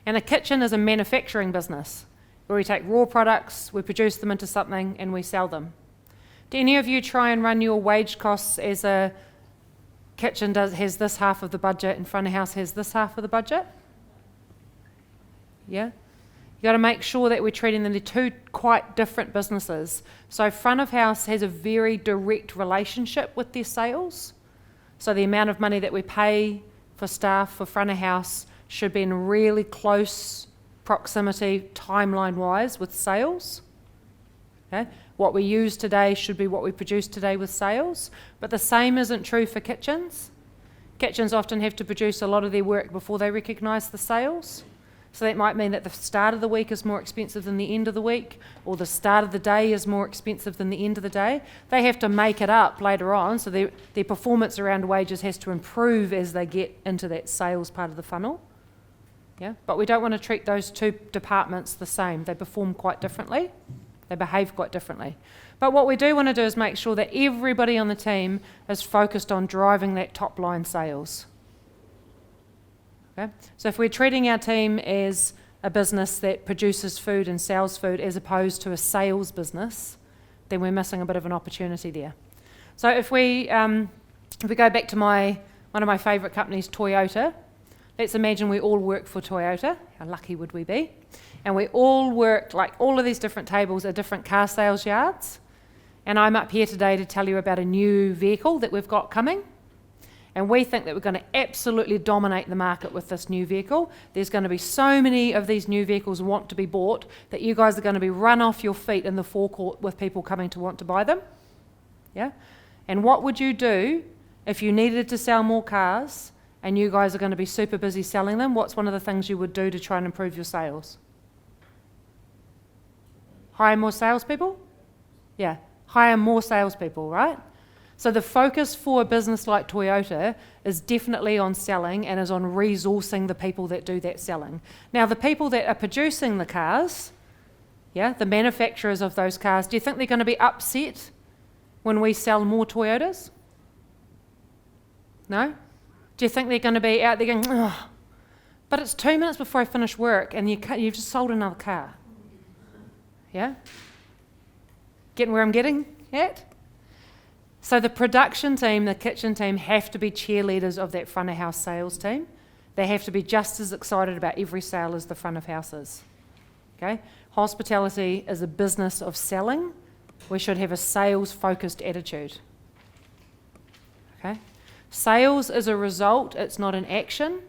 And a kitchen is a manufacturing business where we take raw products, we produce them into something, and we sell them. Do any of you try and run your wage costs as a kitchen has this half of the budget and front of house has this half of the budget. Yeah? You got to make sure that we're treating them, they're two quite different businesses. So front of house has a very direct relationship with their sales. So the amount of money that we pay for staff for front of house should be in really close proximity, timeline-wise, with sales. Okay? What we use today should be what we produce today with sales. But the same isn't true for kitchens. Kitchens often have to produce a lot of their work before they recognise the sales. So that might mean that the start of the week is more expensive than the end of the week, or the start of the day is more expensive than the end of the day. They have to make it up later on, so their performance around wages has to improve as they get into that sales part of the funnel. Yeah? But we don't want to treat those two departments the same. They perform quite differently. They behave quite differently. But what we do want to do is make sure that everybody on the team is focused on driving that top line sales. Okay? So if we're treating our team as a business that produces food and sells food as opposed to a sales business, then we're missing a bit of an opportunity there. So if we go back to one of my favourite companies, Toyota, let's imagine we all work for Toyota. How lucky would we be? And we all work, like all of these different tables are different car sales yards. And I'm up here today to tell you about a new vehicle that we've got coming. And we think that we're going to absolutely dominate the market with this new vehicle. There's going to be so many of these new vehicles want to be bought that you guys are going to be run off your feet in the forecourt with people coming to want to buy them. Yeah? And what would you do if you needed to sell more cars and you guys are going to be super busy selling them? What's one of the things you would do to try and improve your sales? Hire more salespeople? Yeah, hire more salespeople, right? So the focus for a business like Toyota is definitely on selling and is on resourcing the people that do that selling. Now, the people that are producing the cars, yeah, the manufacturers of those cars, do you think they're going to be upset when we sell more Toyotas? No? Do you think they're going to be out there going, oh, but it's 2 minutes before I finish work and you've just sold another car? Yeah? Getting where I'm getting at? So the production team, the kitchen team, have to be cheerleaders of that front of house sales team. They have to be just as excited about every sale as the front of house is. Okay? Hospitality is a business of selling. We should have a sales-focused attitude. Okay? Sales is a result, it's not an action.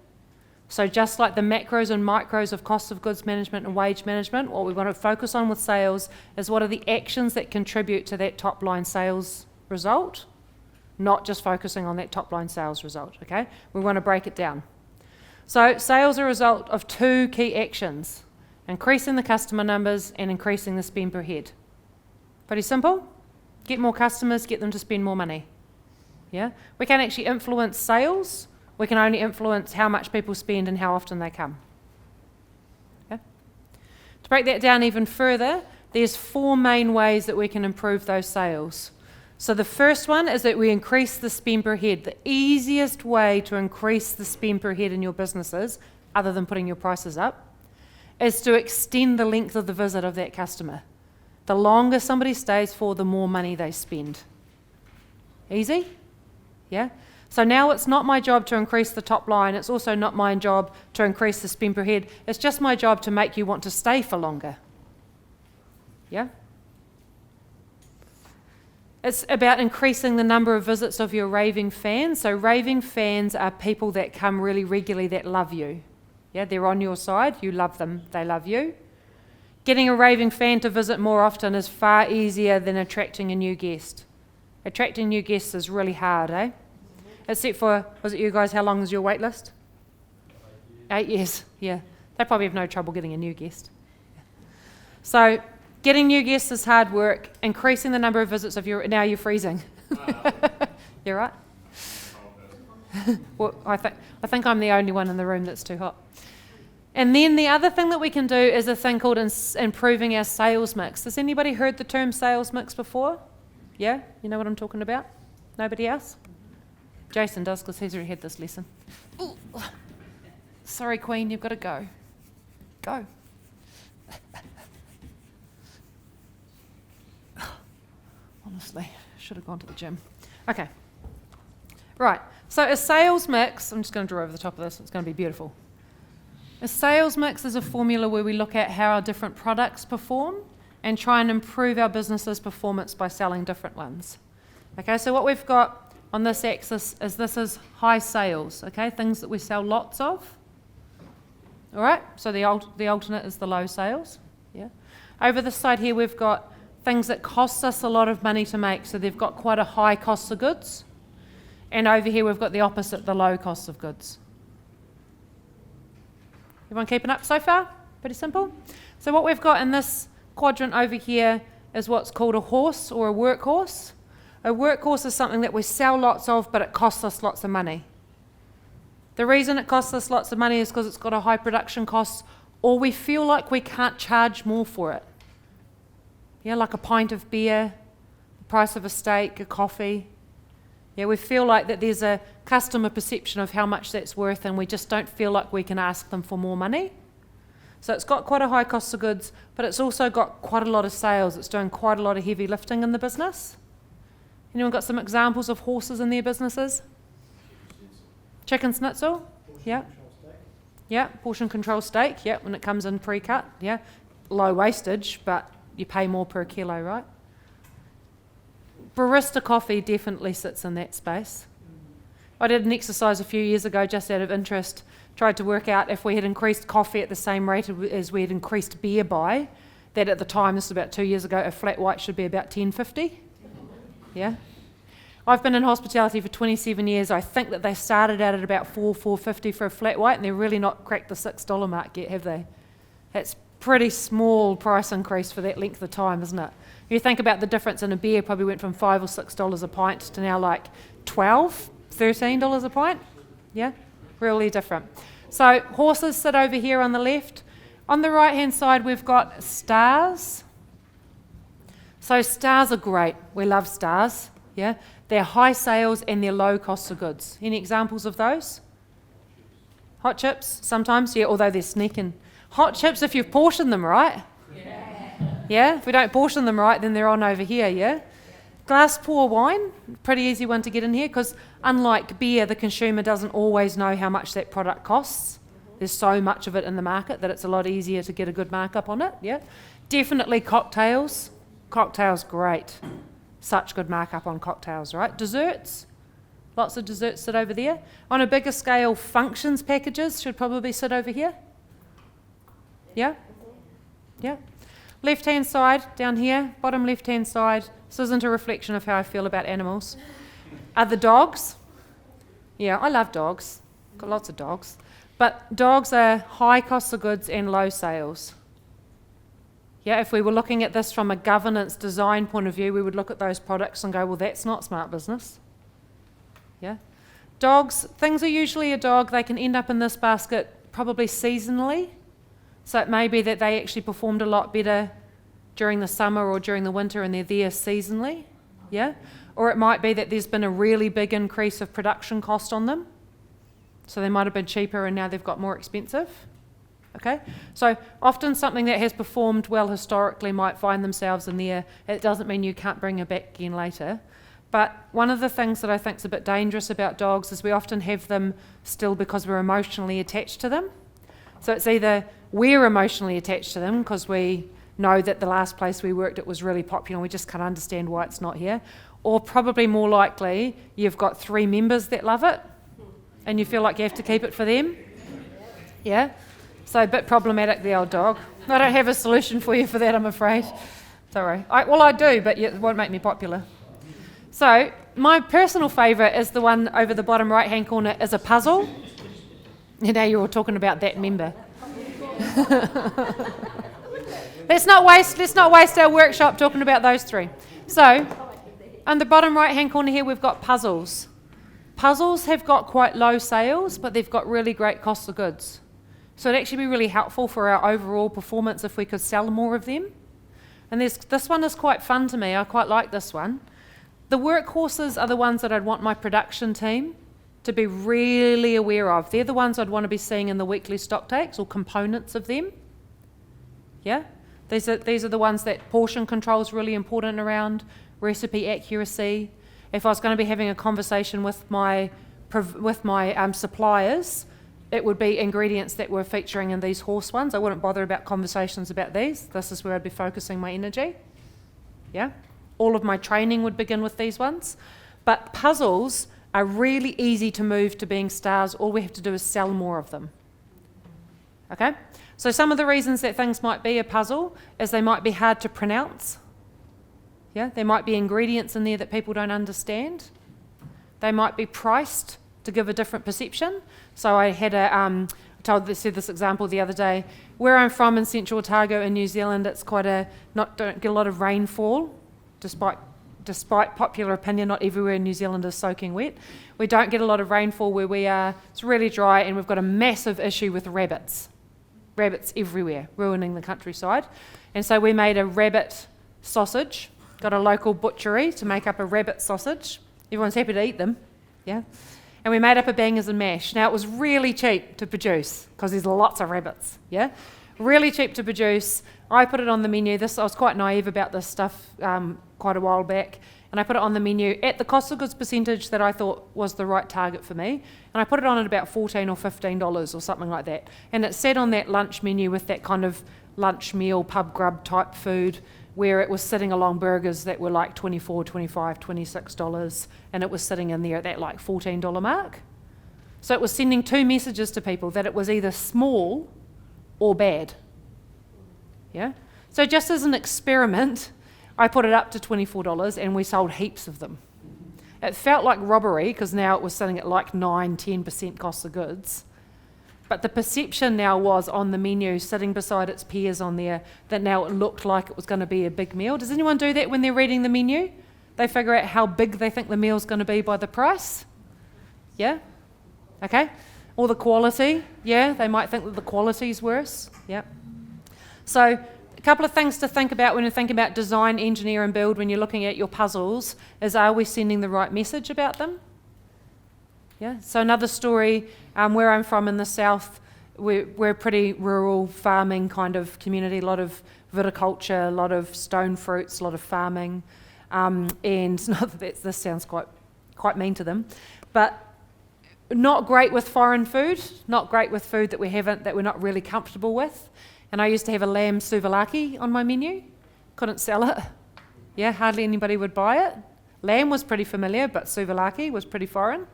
So just like the macros and micros of cost of goods management and wage management, what we want to focus on with sales is what are the actions that contribute to that top line sales result, not just focusing on that top line sales result, okay? We want to break it down. So sales are a result of two key actions, increasing the customer numbers and increasing the spend per head. Pretty simple. Get more customers, get them to spend more money. Yeah? We can't actually influence sales. We can only influence how much people spend and how often they come. Okay? To break that down even further, there's 4 main ways that we can improve those sales. So the first one is that we increase the spend per head. The easiest way to increase the spend per head in your businesses, other than putting your prices up, is to extend the length of the visit of that customer. The longer somebody stays for, the more money they spend. Easy? Yeah? So now it's not my job to increase the top line. It's also not my job to increase the spend per head. It's just my job to make you want to stay for longer. Yeah? It's about increasing the number of visits of your raving fans. So raving fans are people that come really regularly that love you. Yeah, they're on your side. You love them. They love you. Getting a raving fan to visit more often is far easier than attracting a new guest. Attracting new guests is really hard, eh? Except for, was it you guys, how long is your wait list? 8 years, yeah. They probably have no trouble getting a new guest. So getting new guests is hard work. Increasing the number of visits of your... Now you're freezing. You're right? Well, I think I'm the only one in the room that's too hot. And then the other thing that we can do is a thing called improving our sales mix. Has anybody heard the term sales mix before? Yeah? You know what I'm talking about? Nobody else? Jason does, because he's already had this lesson. Ooh. Sorry, Queen, you've got to go. Go. Honestly, should have gone to the gym. Okay. Right, so a sales mix, I'm just going to draw over the top of this, it's going to be beautiful. A sales mix is a formula where we look at how our different products perform and try and improve our business's performance by selling different ones. Okay, so what we've got on this axis is this is high sales, okay, things that we sell lots of. All right, so the alternate is the low sales. Yeah. Over this side here, we've got things that cost us a lot of money to make, so they've got quite a high cost of goods. And over here, we've got the opposite, the low cost of goods. Everyone keeping up so far? Pretty simple. So what we've got in this quadrant over here is what's called a horse or a workhorse. A workhorse is something that we sell lots of, but it costs us lots of money. The reason it costs us lots of money is because it's got a high production cost, or we feel like we can't charge more for it. Yeah, like a pint of beer, the price of a steak, a coffee. Yeah, we feel like that there's a customer perception of how much that's worth, and we just don't feel like we can ask them for more money. So it's got quite a high cost of goods, but it's also got quite a lot of sales. It's doing quite a lot of heavy lifting in the business. Anyone got some examples of horses in their businesses? Chicken schnitzel? Yeah. Yeah, portion control steak, yeah, when it comes in pre-cut, yeah. Low wastage, but you pay more per kilo, right? Barista coffee definitely sits in that space. I did an exercise a few years ago just out of interest, tried to work out if we had increased coffee at the same rate as we had increased beer by, that at the time, this was about 2 years ago, a flat white should be about $10.50. Yeah. I've been in hospitality for 27 years. I think that they started out at about $4.50 for a flat white, and they're really not cracked the $6 mark yet, have they? That's pretty small price increase for that length of time, isn't it? You think about the difference in a beer, probably went from $5 or $6 a pint to now like $12, $13 a pint. Yeah, really different. So horses sit over here on the left. On the right-hand side, we've got stars. So stars are great. We love stars. Yeah, they're high sales and they're low cost of goods. Any examples of those? Hot chips, sometimes, yeah, although they're sneaking. Hot chips, if you've portioned them right. Yeah, if we don't portion them right, then they're on over here, yeah? Glass pour wine, pretty easy one to get in here, because unlike beer, the consumer doesn't always know how much that product costs. There's so much of it in the market that it's a lot easier to get a good markup on it, yeah? Definitely cocktails. Cocktails, great. Such good markup on cocktails, right? Desserts, lots of desserts sit over there. On a bigger scale, functions packages should probably sit over here. Yeah? Yeah. Left-hand side, down here, bottom left-hand side. This isn't a reflection of how I feel about animals. Are the dogs? Yeah, I love dogs. Got lots of dogs. But dogs are high cost of goods and low sales. Yeah, if we were looking at this from a governance design point of view, we would look at those products and go, well, that's not smart business. Yeah. Dogs, things are usually a dog. They can end up in this basket probably seasonally. So it may be that they actually performed a lot better during the summer or during the winter and they're there seasonally. Yeah. Or it might be that there's been a really big increase of production cost on them. So they might have been cheaper and now they've got more expensive. Okay, so often something that has performed well historically might find themselves in there. It doesn't mean you can't bring it back again later. But one of the things that I think is a bit dangerous about dogs is we often have them still because we're emotionally attached to them. So it's either we're emotionally attached to them because we know that the last place we worked at was really popular and we just can't understand why it's not here. Or probably more likely, you've got 3 members that love it and you feel like you have to keep it for them. Yeah? So a bit problematic, the old dog. I don't have a solution for you for that, I'm afraid. Sorry. I do, but it won't make me popular. So my personal favourite is the one over the bottom right-hand corner is a puzzle. And now you're all talking about that member. Let's not waste our workshop talking about those 3. So on the bottom right-hand corner here, we've got puzzles. Puzzles have got quite low sales, but they've got really great cost of goods. So it'd actually be really helpful for our overall performance if we could sell more of them. And this one is quite fun to me. I quite like this one. The workhorses are the ones that I'd want my production team to be really aware of. They're the ones I'd want to be seeing in the weekly stock takes or components of them. Yeah? These are the ones that portion control is really important around, recipe accuracy. if I was going to be having a conversation with my suppliers, it would be ingredients that were featuring in these horse ones. I wouldn't bother about conversations about these. This is where I'd be focusing my energy. Yeah? All of my training would begin with these ones. But puzzles are really easy to move to being stars. All we have to do is sell more of them. Okay? So some of the reasons that things might be a puzzle is they might be hard to pronounce. Yeah? There might be ingredients in there that people don't understand. They might be priced to give a different perception. So I had said this example the other day. Where I'm from in Central Otago in New Zealand, it's don't get a lot of rainfall, despite popular opinion. Not everywhere in New Zealand is soaking wet. We don't get a lot of rainfall where we are. It's really dry, and we've got a massive issue with rabbits. Rabbits everywhere, ruining the countryside. And so we made a rabbit sausage, got a local butchery to make up a rabbit sausage. Everyone's happy to eat them, yeah? And we made up a bangers and mash. Now, it was really cheap to produce because there's lots of rabbits, yeah? Really cheap to produce. I put it on the menu. I was quite naive about this stuff quite a while back, and I put it on the menu at the cost of goods percentage that I thought was the right target for me, and I put it on at about $14 or $15 or something like that. And it sat on that lunch menu with that kind of lunch meal, pub grub type food, where it was sitting along burgers that were like $24, $25, $26, and it was sitting in there at that like $14 mark. So it was sending two messages to people, that it was either small or bad. Yeah? So just as an experiment, I put it up to $24 and we sold heaps of them. It felt like robbery because now it was sitting at like 9-10% cost of goods. But the perception now was on the menu, sitting beside its peers on there, that now it looked like it was going to be a big meal. Does anyone do that when they're reading the menu? They figure out how big they think the meal's going to be by the price? Yeah? Okay? Or the quality? Yeah? They might think that the quality's worse. Yeah? So a couple of things to think about when you think about design, engineer and build when you're looking at your puzzles is, are we sending the right message about them? Yeah. So another story, where I'm from in the south, we're a pretty rural farming kind of community, a lot of viticulture, a lot of stone fruits, a lot of farming, and not that this sounds quite mean to them, but not great with foreign food, not great with food that we're not really comfortable with. And I used to have a lamb souvlaki on my menu, couldn't sell it. Yeah, hardly anybody would buy it. Lamb was pretty familiar, but souvlaki was pretty foreign.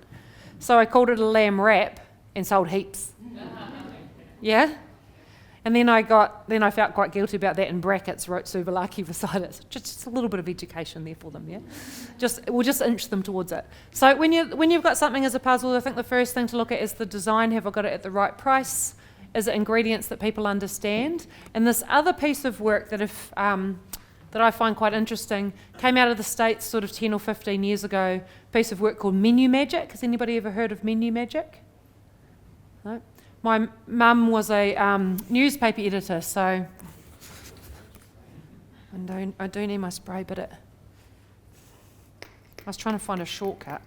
So I called it a lamb wrap and sold heaps. Yeah? And then I felt quite guilty about that, in brackets wrote souvlaki beside it. Just a little bit of education there for them, yeah? We'll just inch them towards it. So when you've got something as a puzzle, I think the first thing to look at is the design. Have I got it at the right price? Is it ingredients that people understand? And this other piece of work that I find quite interesting came out of the States sort of 10 or 15 years ago, a piece of work called Menu Magic. Has anybody ever heard of Menu Magic? No? My mum was a newspaper editor, so I do need my spray, but I was trying to find a shortcut.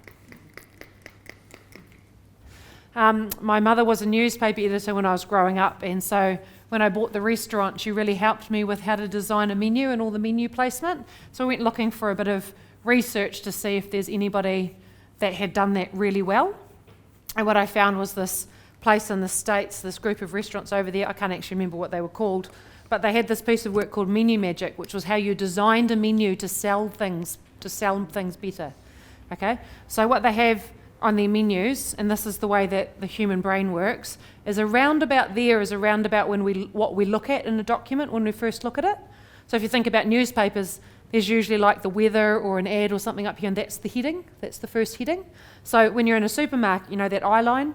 My mother was a newspaper editor when I was growing up, and so when I bought the restaurant, she really helped me with how to design a menu and all the menu placement. So I went looking for a bit of research to see if there's anybody that had done that really well. And what I found was this place in the States, this group of restaurants over there, I can't actually remember what they were called, but they had this piece of work called Menu Magic, which was how you designed a menu to sell things better. Okay? So what they have on their menus, and this is the way that the human brain works, is around about what we look at in a document when we first look at it. So if you think about newspapers, there's usually like the weather or an ad or something up here, and that's the heading, that's the first heading. So when you're in a supermarket, you know that eye line?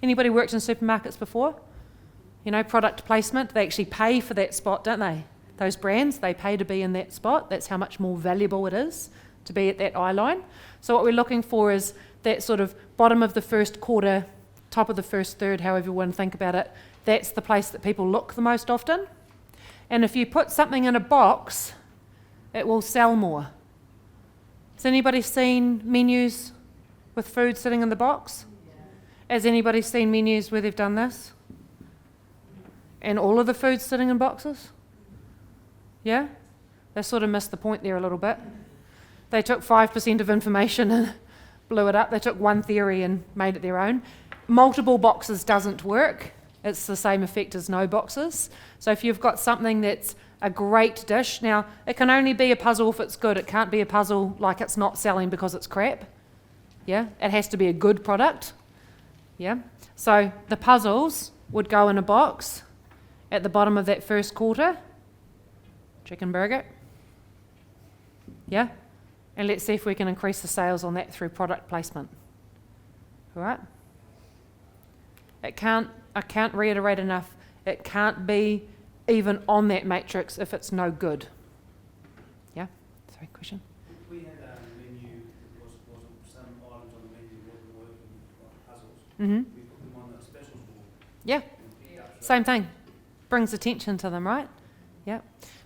Anybody worked in supermarkets before? You know, product placement, they actually pay for that spot, don't they? Those brands, they pay to be in that spot. That's how much more valuable it is to be at that eye line. So what we're looking for is that sort of bottom of the first quarter, top of the first third, however you want to think about it. That's the place that people look the most often. And if you put something in a box, it will sell more. Has anybody seen menus with food sitting in the box? Has anybody seen menus where they've done this? And all of the food's sitting in boxes? Yeah? They sort of missed the point there a little bit. They took 5% of information and blew it up. They took one theory and made it their own. Multiple boxes doesn't work. It's the same effect as no boxes. So if you've got something that's a great dish, now it can only be a puzzle if it's good. It can't be a puzzle like it's not selling because it's crap. Yeah, it has to be a good product. Yeah, so the puzzles would go in a box at the bottom of that first quarter. Chicken burger. Yeah, and let's see if we can increase the sales on that through product placement. All right. I can't reiterate enough, it can't be even on that matrix if it's no good. Yeah? Sorry, question? We had a menu that wasn't some items on the menu wasn't working, like puzzles. Mm-hmm. We put them on the specials board. Yeah, same thing. Brings attention to them, right? Yeah.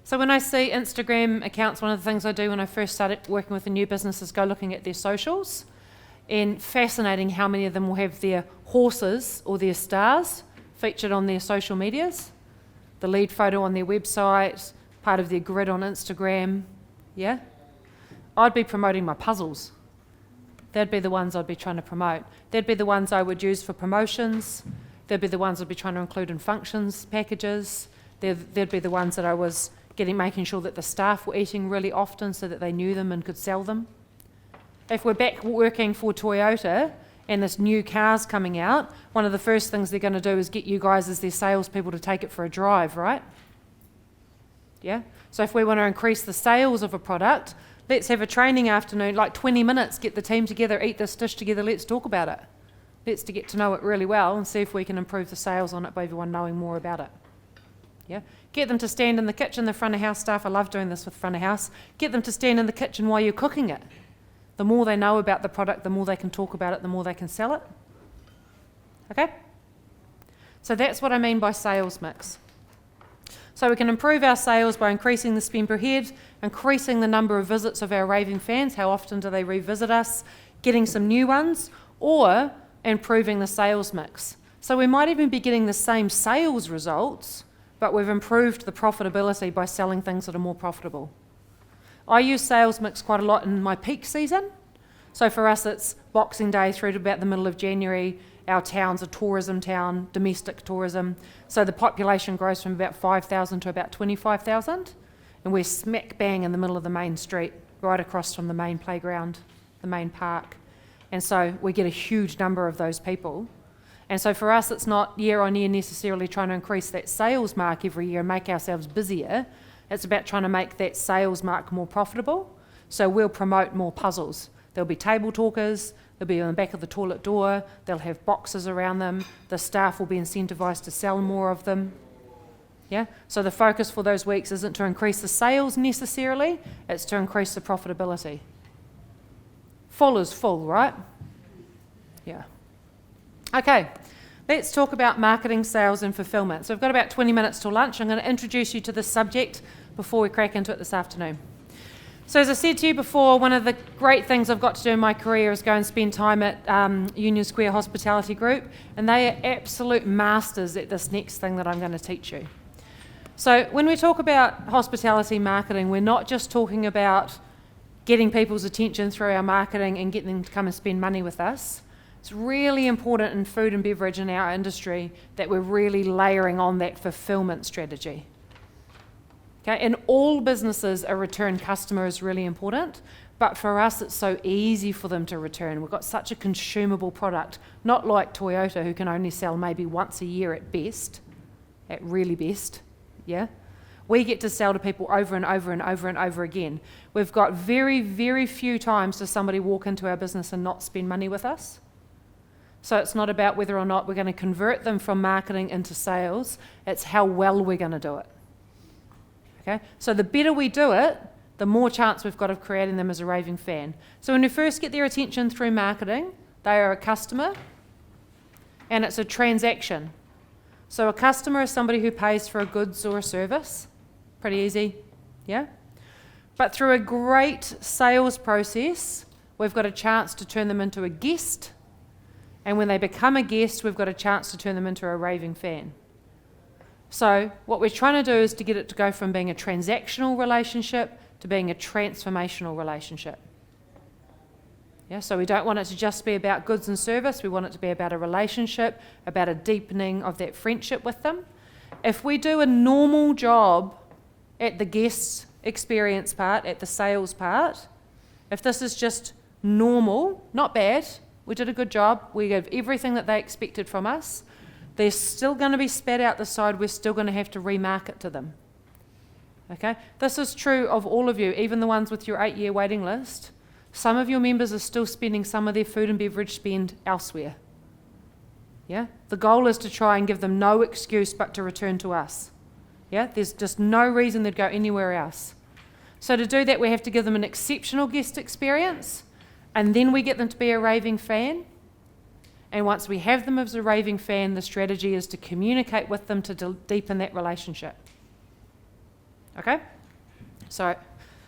So when I see Instagram accounts, one of the things I do when I first started working with a new business is go looking at their socials. And fascinating how many of them will have their horses or their stars featured on their social medias, the lead photo on their website, part of their grid on Instagram. Yeah? I'd be promoting my puzzles. They'd be the ones I'd be trying to promote. They'd be the ones I would use for promotions. They'd be the ones I'd be trying to include in functions, packages. They'd be the ones that I was making sure that the staff were eating really often so that they knew them and could sell them. If we're back working for Toyota and this new car's coming out, one of the first things they're going to do is get you guys as their salespeople to take it for a drive, right? Yeah? So if we want to increase the sales of a product, let's have a training afternoon, like 20 minutes, get the team together, eat this dish together, let's talk about it. Let's get to know it really well and see if we can improve the sales on it by everyone knowing more about it. Yeah? Get them to stand in the kitchen, the front of house staff, I love doing this with front of house, get them to stand in the kitchen while you're cooking it. The more they know about the product, the more they can talk about it, the more they can sell it. Okay? So that's what I mean by sales mix. So we can improve our sales by increasing the spend per head, increasing the number of visits of our raving fans, how often do they revisit us, getting some new ones, or improving the sales mix. So we might even be getting the same sales results, but we've improved the profitability by selling things that are more profitable. I use sales mix quite a lot in my peak season. So for us, it's Boxing Day through to about the middle of January. Our town's a tourism town, domestic tourism. So the population grows from about 5,000 to about 25,000. And we're smack bang in the middle of the main street, right across from the main playground, the main park. And so we get a huge number of those people. And so for us, it's not year on year necessarily trying to increase that sales mark every year and make ourselves busier. It's about trying to make that sales mark more profitable. So we'll promote more puzzles. There'll be table talkers, they'll be on the back of the toilet door, they'll have boxes around them, the staff will be incentivised to sell more of them. Yeah? So the focus for those weeks isn't to increase the sales necessarily, it's to increase the profitability. Full is full, right? Yeah. Okay. Let's talk about marketing, sales and fulfillment. So we've got about 20 minutes till lunch. I'm going to introduce you to this subject before we crack into it this afternoon. So as I said to you before, one of the great things I've got to do in my career is go and spend time at Union Square Hospitality Group, and they are absolute masters at this next thing that I'm going to teach you. So when we talk about hospitality marketing, we're not just talking about getting people's attention through our marketing and getting them to come and spend money with us. It's really important in food and beverage in our industry that we're really layering on that fulfillment strategy. Okay, in all businesses, a return customer is really important, but for us, it's so easy for them to return. We've got such a consumable product, not like Toyota, who can only sell maybe once a year at best, at really best, yeah? We get to sell to people over and over and over and over again. We've got very, very few times does somebody walk into our business and not spend money with us. So it's not about whether or not we're going to convert them from marketing into sales, it's how well we're going to do it. Okay? So the better we do it, the more chance we've got of creating them as a raving fan. So when we first get their attention through marketing, they are a customer and it's a transaction. So a customer is somebody who pays for a goods or a service. Pretty easy, yeah? But through a great sales process, we've got a chance to turn them into a guest. And when they become a guest, we've got a chance to turn them into a raving fan. So what we're trying to do is to get it to go from being a transactional relationship to being a transformational relationship. Yeah, so we don't want it to just be about goods and service. We want it to be about a relationship, about a deepening of that friendship with them. If we do a normal job at the guest experience part, at the sales part, if this is just normal, not bad, we did a good job, we gave everything that they expected from us, they're still going to be spat out the side, we're still going to have to remarket to them. Okay? This is true of all of you, even the ones with your 8-year waiting list. Some of your members are still spending some of their food and beverage spend elsewhere. Yeah? The goal is to try and give them no excuse but to return to us. Yeah? There's just no reason they'd go anywhere else. So to do that, we have to give them an exceptional guest experience, and then we get them to be a raving fan. And once we have them as a raving fan, the strategy is to communicate with them to deepen that relationship. Okay? So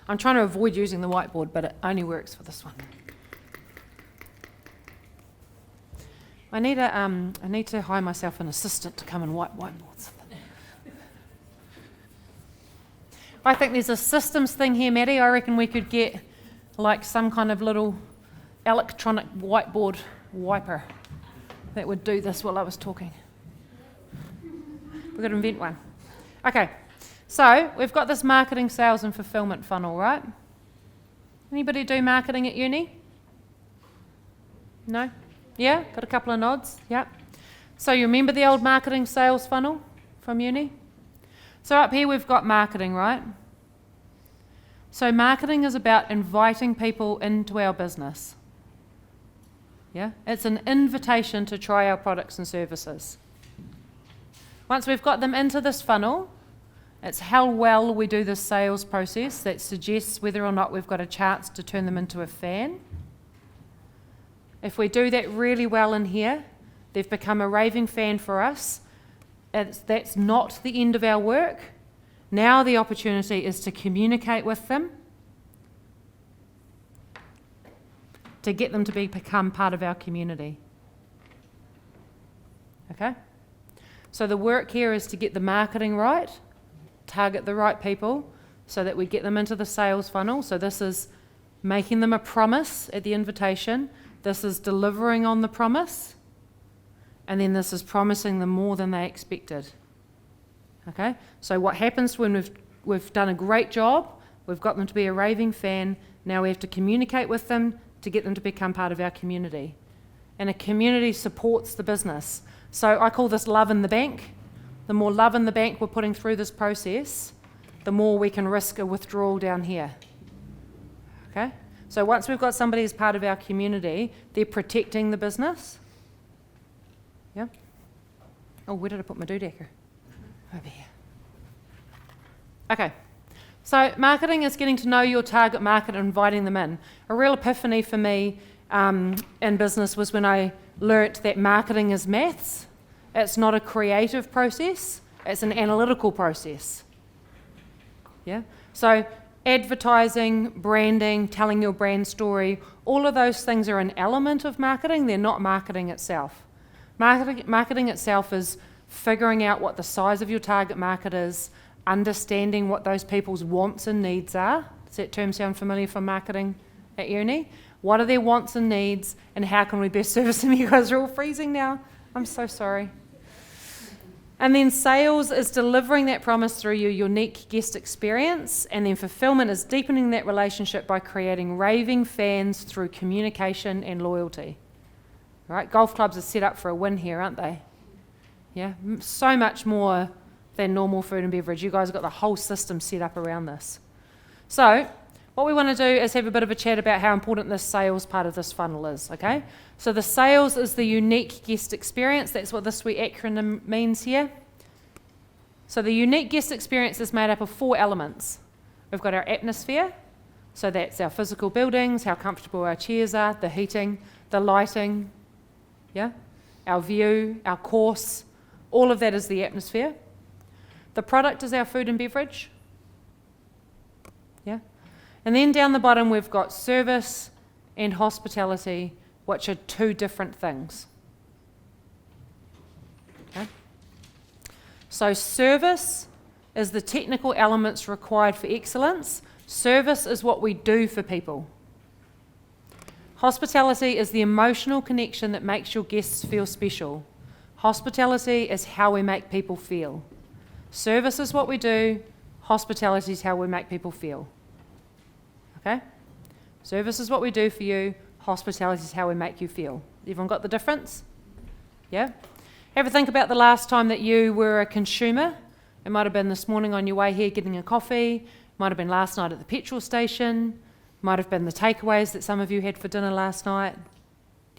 I'm trying to avoid using the whiteboard, but it only works for this one. I need to hire myself an assistant to come and whiteboards. I think there's a systems thing here, Maddie. I reckon we could get like some kind of little electronic whiteboard wiper that would do this while I was talking. We've got to invent one. Okay. So we've got this marketing, sales and fulfillment funnel, right? Anybody do marketing at uni? No? Yeah? Got a couple of nods? Yeah. So you remember the old marketing sales funnel from uni? So up here we've got marketing, right? So marketing is about inviting people into our business. Yeah? It's an invitation to try our products and services. Once we've got them into this funnel, it's how well we do this sales process that suggests whether or not we've got a chance to turn them into a fan. If we do that really well in here, they've become a raving fan for us. That's not the end of our work. Now the opportunity is to communicate with them, to get them to become part of our community. Okay? So the work here is to get the marketing right, target the right people so that we get them into the sales funnel. So this is making them a promise at the invitation. This is delivering on the promise. And then this is promising them more than they expected. Okay? So what happens when we've done a great job, we've got them to be a raving fan, now we have to communicate with them to get them to become part of our community. And a community supports the business. So I call this love in the bank. The more love in the bank we're putting through this process, the more we can risk a withdrawal down here. Okay? So once we've got somebody as part of our community, they're protecting the business. Yeah? Oh, where did I put my doodecker? Over here. Okay. So marketing is getting to know your target market and inviting them in. A real epiphany for me in business was when I learnt that marketing is maths. It's not a creative process, it's an analytical process. Yeah? So advertising, branding, telling your brand story, all of those things are an element of marketing, they're not marketing itself. Marketing itself is figuring out what the size of your target market is, understanding what those people's wants and needs are. Does that term sound familiar from marketing at uni? What are their wants and needs, and how can we best service them? You guys are all freezing now. I'm so sorry. And then sales is delivering that promise through your unique guest experience, and then fulfillment is deepening that relationship by creating raving fans through communication and loyalty. All right, golf clubs are set up for a win here, aren't they? Yeah, so much more than normal food and beverage. You guys have got the whole system set up around this. So what we want to do is have a bit of a chat about how important this sales part of this funnel is, okay? So the sales is the unique guest experience. That's what this wee acronym means here. So the unique guest experience is made up of 4 elements. We've got our atmosphere, so that's our physical buildings, how comfortable our chairs are, the heating, the lighting, yeah? Our view, our course, all of that is the atmosphere. The product is our food and beverage, yeah? And then down the bottom we've got service and hospitality, which are 2 different things. Okay? So service is the technical elements required for excellence. Service is what we do for people. Hospitality is the emotional connection that makes your guests feel special. Hospitality is how we make people feel. Service is what we do. Hospitality is how we make people feel. Okay? Service is what we do for you. Hospitality is how we make you feel. Everyone got the difference? Yeah? Ever think about the last time that you were a consumer? It might have been this morning on your way here getting a coffee. Might have been last night at the petrol station. Might have been the takeaways that some of you had for dinner last night.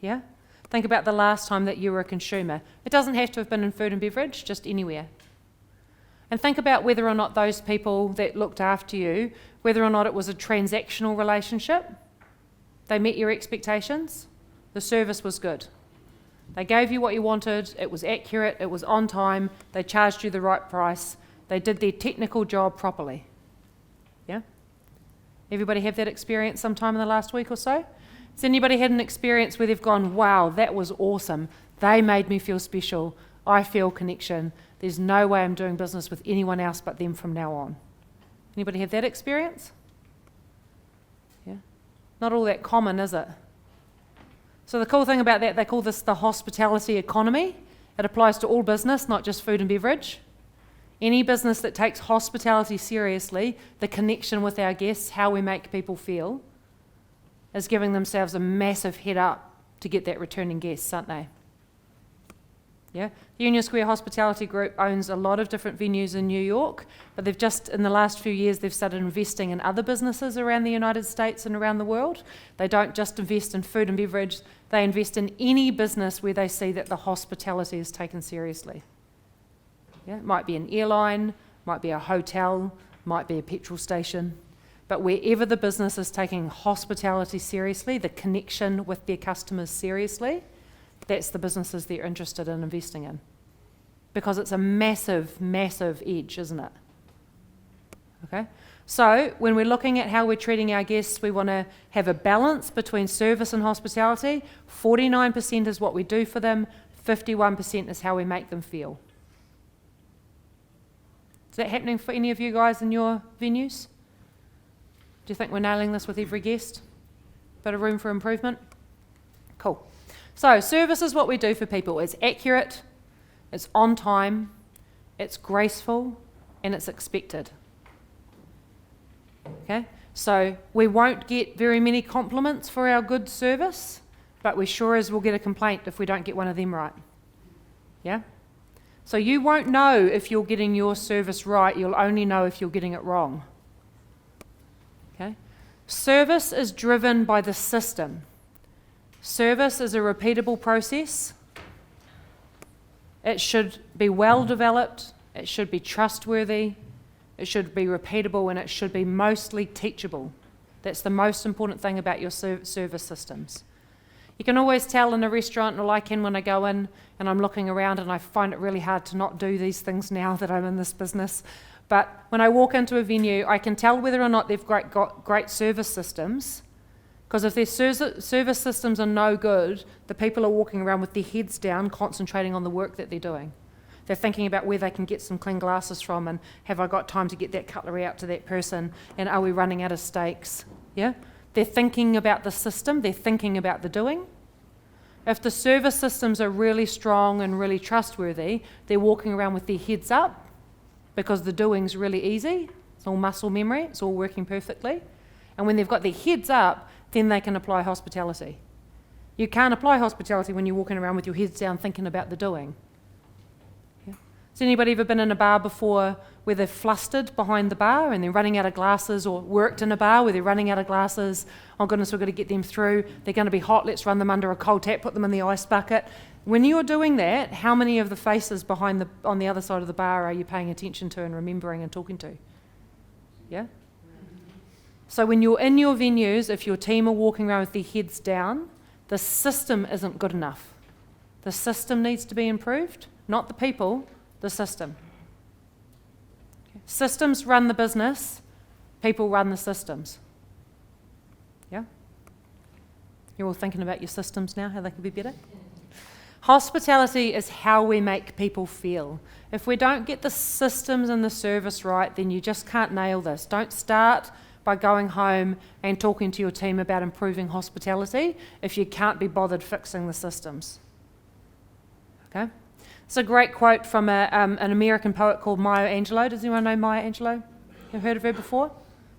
Yeah? Think about the last time that you were a consumer. It doesn't have to have been in food and beverage, just anywhere. And think about whether or not those people that looked after you, whether or not it was a transactional relationship. They met your expectations. The service was good. They gave you what you wanted. It was accurate. It was on time. They charged you the right price. They did their technical job properly. Yeah? Everybody have that experience sometime in the last week or so? Has anybody had an experience where they've gone, wow, that was awesome. They made me feel special. I feel connection. There's no way I'm doing business with anyone else but them from now on. Anybody have that experience? Yeah? Not all that common, is it? So the cool thing about that, they call this the hospitality economy. It applies to all business, not just food and beverage. Any business that takes hospitality seriously, the connection with our guests, how we make people feel, is giving themselves a massive head up to get that returning guests, aren't they? Yeah? The Union Square Hospitality Group owns a lot of different venues in New York, but they've just, in the last few years, they've started investing in other businesses around the United States and around the world. They don't just invest in food and beverage, they invest in any business where they see that the hospitality is taken seriously. Yeah? It might be an airline, might be a hotel, might be a petrol station, but wherever the business is taking hospitality seriously, the connection with their customers seriously, that's the businesses they're interested in investing in. Because it's a massive, massive edge, isn't it? Okay? So when we're looking at how we're treating our guests, we want to have a balance between service and hospitality. 49% is what we do for them, 51% is how we make them feel. Is that happening for any of you guys in your venues? Do you think we're nailing this with every guest? Bit of room for improvement? Cool. So service is what we do for people. It's accurate, it's on time, it's graceful, and it's expected. Okay? So we won't get very many compliments for our good service, but we sure as will get a complaint if we don't get one of them right. Yeah? So you won't know if you're getting your service right, you'll only know if you're getting it wrong. Okay? Service is driven by the system. Service is a repeatable process. It should be well developed, it should be trustworthy, it should be repeatable, and it should be mostly teachable. That's the most important thing about your service systems. You can always tell in a restaurant, or I can when I go in and I'm looking around, and I find it really hard to not do these things now that I'm in this business. But when I walk into a venue, I can tell whether or not they've got great service systems. Because if their service systems are no good, the people are walking around with their heads down, concentrating on the work that they're doing. They're thinking about where they can get some clean glasses from, and have I got time to get that cutlery out to that person, and are we running out of steaks? Yeah? They're thinking about the system, they're thinking about the doing. If the service systems are really strong and really trustworthy, they're walking around with their heads up, because the doing's really easy. It's all muscle memory, it's all working perfectly. And when they've got their heads up, then they can apply hospitality. You can't apply hospitality when you're walking around with your heads down thinking about the doing. Yeah. Has anybody ever been in a bar before where they're flustered behind the bar and they're running out of glasses, or worked in a bar where they're running out of glasses? Oh goodness, we've got to get them through. They're going to be hot, let's run them under a cold tap, put them in the ice bucket. When you're doing that, how many of the faces on the other side of the bar are you paying attention to and remembering and talking to? Yeah? So when you're in your venues, if your team are walking around with their heads down, the system isn't good enough. The system needs to be improved, not the people, the system. Okay. Systems run the business, people run the systems. Yeah? You're all thinking about your systems now, how they can be better? Hospitality is how we make people feel. If we don't get the systems and the service right, then you just can't nail this. Don't start by going home and talking to your team about improving hospitality if you can't be bothered fixing the systems. Okay? It's a great quote from an American poet called Maya Angelou. Does anyone know Maya Angelou? You've heard of her before?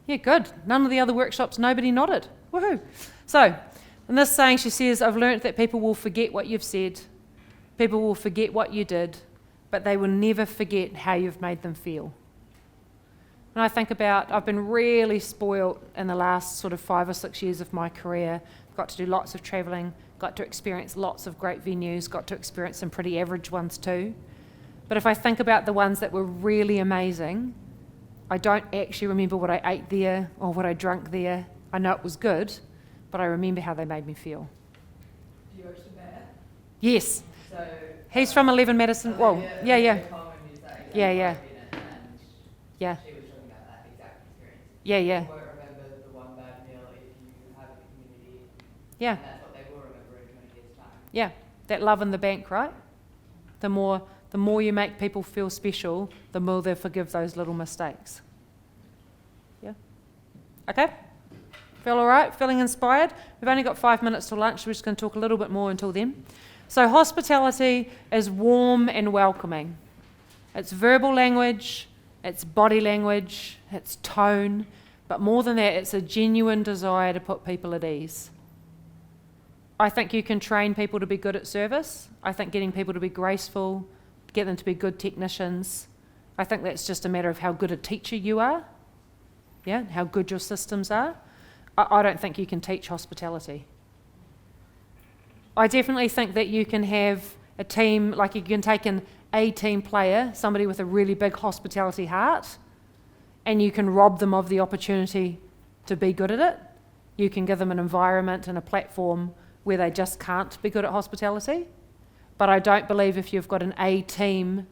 Yeah, good. None of the other workshops, nobody nodded. Woohoo! So, in this saying, she says, I've learnt that people will forget what you've said, people will forget what you did, but they will never forget how you've made them feel. When I think about, I've been really spoilt in the last sort of 5 or 6 years of my career. Got to do lots of travelling, got to experience lots of great venues, got to experience some pretty average ones too. But if I think about the ones that were really amazing, I don't actually remember what I ate there or what I drank there. I know it was good, but I remember how they made me feel. Do you watch the bear? Yes. So He's from 11 Madison. Well, yeah. Yeah. Yeah. Yeah. She was talking about that exact experience. Yeah. You won't remember the one bad meal if you have a community. Yeah. And that's what they will remember in 20 years' time. Yeah. That love in the bank, right? The more you make people feel special, the more they'll forgive those little mistakes. Yeah? Okay? Feel all right? Feeling inspired? We've only got 5 minutes till lunch. We're just going to talk a little bit more until then. So hospitality is warm and welcoming. It's verbal language, it's body language, it's tone, but more than that, it's a genuine desire to put people at ease. I think you can train people to be good at service. I think getting people to be graceful, get them to be good technicians. I think that's just a matter of how good a teacher you are, yeah, how good your systems are. I don't think you can teach hospitality. I definitely think that you can have a team, like you can take an A-team player, somebody with a really big hospitality heart, and you can rob them of the opportunity to be good at it. You can give them an environment and a platform where they just can't be good at hospitality. But I don't believe if you've got an A-team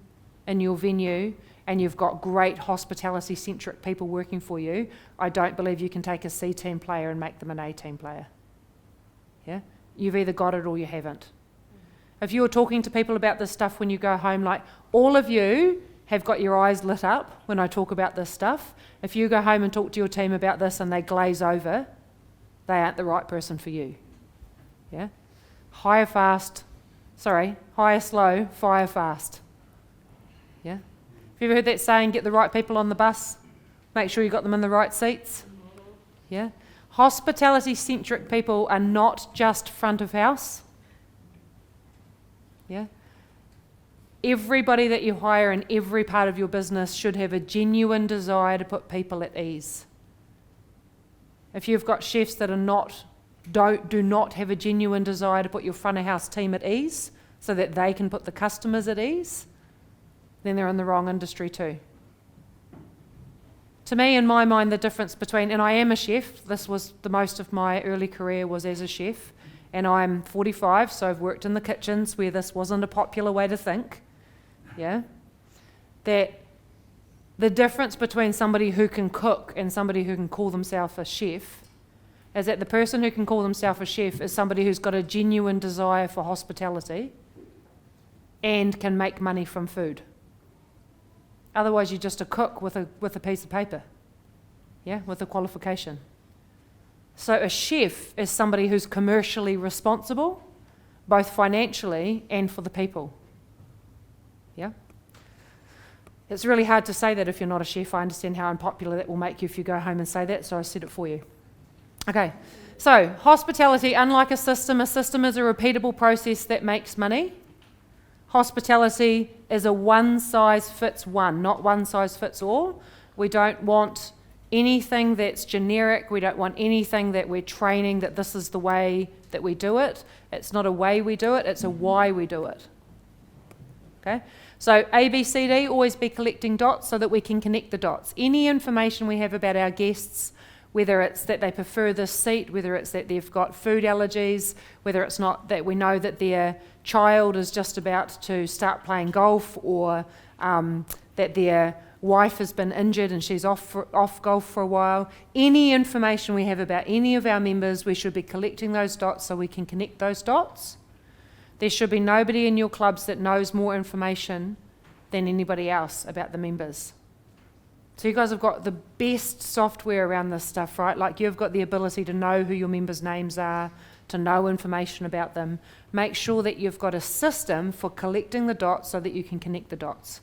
in your venue and you've got great hospitality-centric people working for you, I don't believe you can take a C-team player and make them an A-team player. Yeah? You've either got it or you haven't. If you're talking to people about this stuff when you go home, like all of you have got your eyes lit up when I talk about this stuff. If you go home and talk to your team about this and they glaze over, they aren't the right person for you. Yeah? Hire slow, fire fast. Yeah? Have you ever heard that saying, get the right people on the bus? Make sure you got them in the right seats? Yeah? Hospitality-centric people are not just front of house. Yeah? Everybody that you hire in every part of your business should have a genuine desire to put people at ease. If you've got chefs that do not have a genuine desire to put your front of house team at ease so that they can put the customers at ease, then they're in the wrong industry too. To me, in my mind, the difference between, and I am a chef, this was the most of my early career was as a chef, and I'm 45, so I've worked in the kitchens where this wasn't a popular way to think, yeah? That the difference between somebody who can cook and somebody who can call themselves a chef is that the person who can call themselves a chef is somebody who's got a genuine desire for hospitality and can make money from food. Otherwise, you're just a cook with a piece of paper, yeah, with a qualification. So a chef is somebody who's commercially responsible, both financially and for the people. Yeah? It's really hard to say that if you're not a chef. I understand how unpopular that will make you if you go home and say that, so I said it for you. Okay, so hospitality, unlike a system is a repeatable process that makes money. Hospitality is a one-size-fits-one, not one-size-fits-all. We don't want anything that's generic. We don't want anything that we're training that this is the way that we do it. It's not a way we do it, it's a why we do it. Okay? So A, B, C, D, always be collecting dots so that we can connect the dots. Any information we have about our guests, whether it's that they prefer this seat, whether it's that they've got food allergies, whether it's not that we know that their child is just about to start playing golf, or that their wife has been injured and she's off golf for a while. Any information we have about any of our members, we should be collecting those dots so we can connect those dots. There should be nobody in your clubs that knows more information than anybody else about the members. So you guys have got the best software around this stuff, right? Like you've got the ability to know who your members' names are, to know information about them. Make sure that you've got a system for collecting the dots so that you can connect the dots.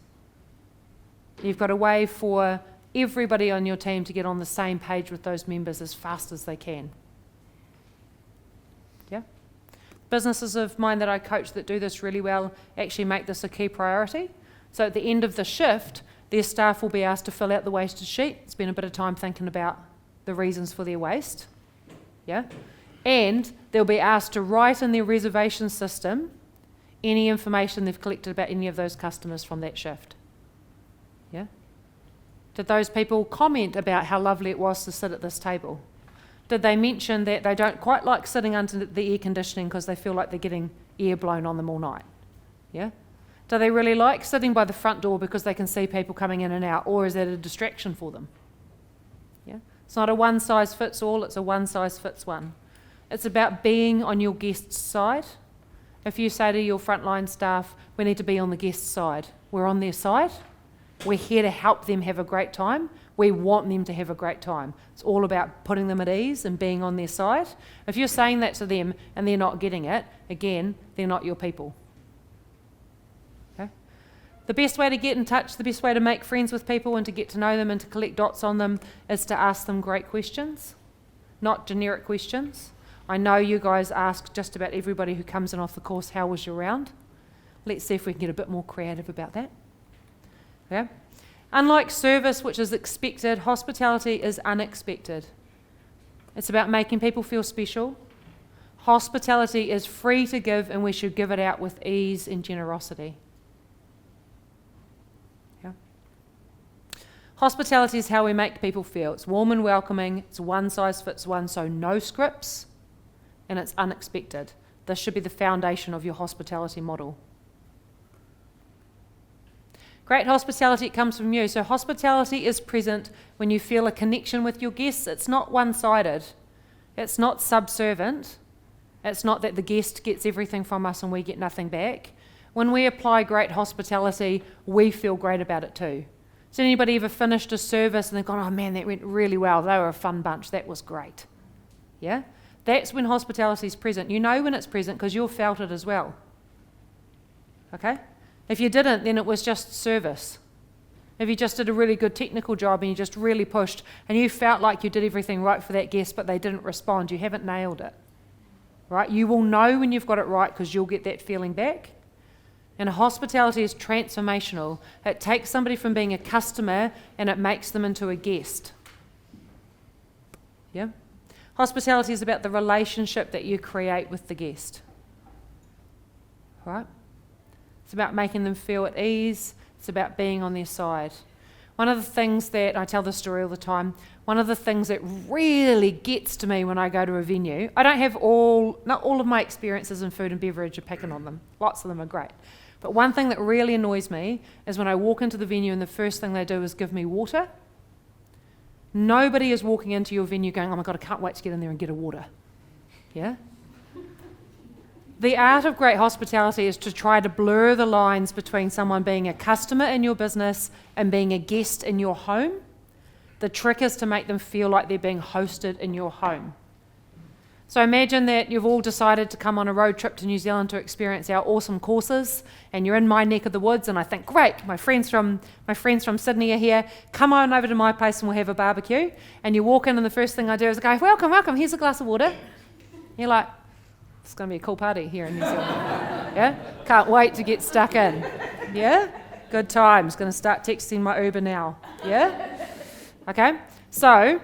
You've got a way for everybody on your team to get on the same page with those members as fast as they can. Yeah? Businesses of mine that I coach that do this really well actually make this a key priority. So at the end of the shift, their staff will be asked to fill out the wasted sheet, spend a bit of time thinking about the reasons for their waste. Yeah? And they'll be asked to write in their reservation system any information they've collected about any of those customers from that shift. Yeah? Did those people comment about how lovely it was to sit at this table? Did they mention that they don't quite like sitting under the air conditioning because they feel like they're getting air blown on them all night? Yeah? Do they really like sitting by the front door because they can see people coming in and out, or is that a distraction for them? Yeah? It's not a one size fits all, it's a one size fits one. It's about being on your guest's side. If you say to your frontline staff, we need to be on the guest's side, we're on their side. We're here to help them have a great time. We want them to have a great time. It's all about putting them at ease and being on their side. If you're saying that to them and they're not getting it, again, they're not your people. Okay? The best way to get in touch, the best way to make friends with people and to get to know them and to collect dots on them is to ask them great questions, not generic questions. I know you guys ask just about everybody who comes in off the course, how was your round? Let's see if we can get a bit more creative about that. Okay? Unlike service, which is expected, hospitality is unexpected. It's about making people feel special. Hospitality is free to give, and we should give it out with ease and generosity. Yeah? Hospitality is how we make people feel. It's warm and welcoming. It's one size fits one, so no scripts, and it's unexpected. This should be the foundation of your hospitality model. Great hospitality comes from you. So hospitality is present when you feel a connection with your guests. It's not one-sided. It's not subservient. It's not that the guest gets everything from us and we get nothing back. When we apply great hospitality, we feel great about it too. Has anybody ever finished a service and they've gone, oh man, that went really well. They were a fun bunch. That was great. Yeah? That's when hospitality is present. You know when it's present because you've felt it as well. Okay? If you didn't, then it was just service. If you just did a really good technical job and you just really pushed and you felt like you did everything right for that guest but they didn't respond, you haven't nailed it. Right? You will know when you've got it right because you'll get that feeling back. And hospitality is transformational. It takes somebody from being a customer and it makes them into a guest. Yeah? Hospitality is about the relationship that you create with the guest. Right? It's about making them feel at ease. It's about being on their side. One of the things that, I tell this story all the time, one of the things that really gets to me when I go to a venue, I don't have not all of my experiences in food and beverage are picking on them. Lots of them are great. But one thing that really annoys me is when I walk into the venue and the first thing they do is give me water. Nobody is walking into your venue going, oh my God, I can't wait to get in there and get a water. Yeah? The art of great hospitality is to try to blur the lines between someone being a customer in your business and being a guest in your home. The trick is to make them feel like they're being hosted in your home. So imagine that you've all decided to come on a road trip to New Zealand to experience our awesome courses, and you're in my neck of the woods, and I think, great, my friends from Sydney are here, come on over to my place and we'll have a barbecue. And you walk in and the first thing I do is go, welcome, welcome, here's a glass of water. You're like, it's going to be a cool party here in New Zealand. Yeah? Can't wait to get stuck in. Yeah? Good times. Going to start texting my Uber now. Yeah? Okay? So,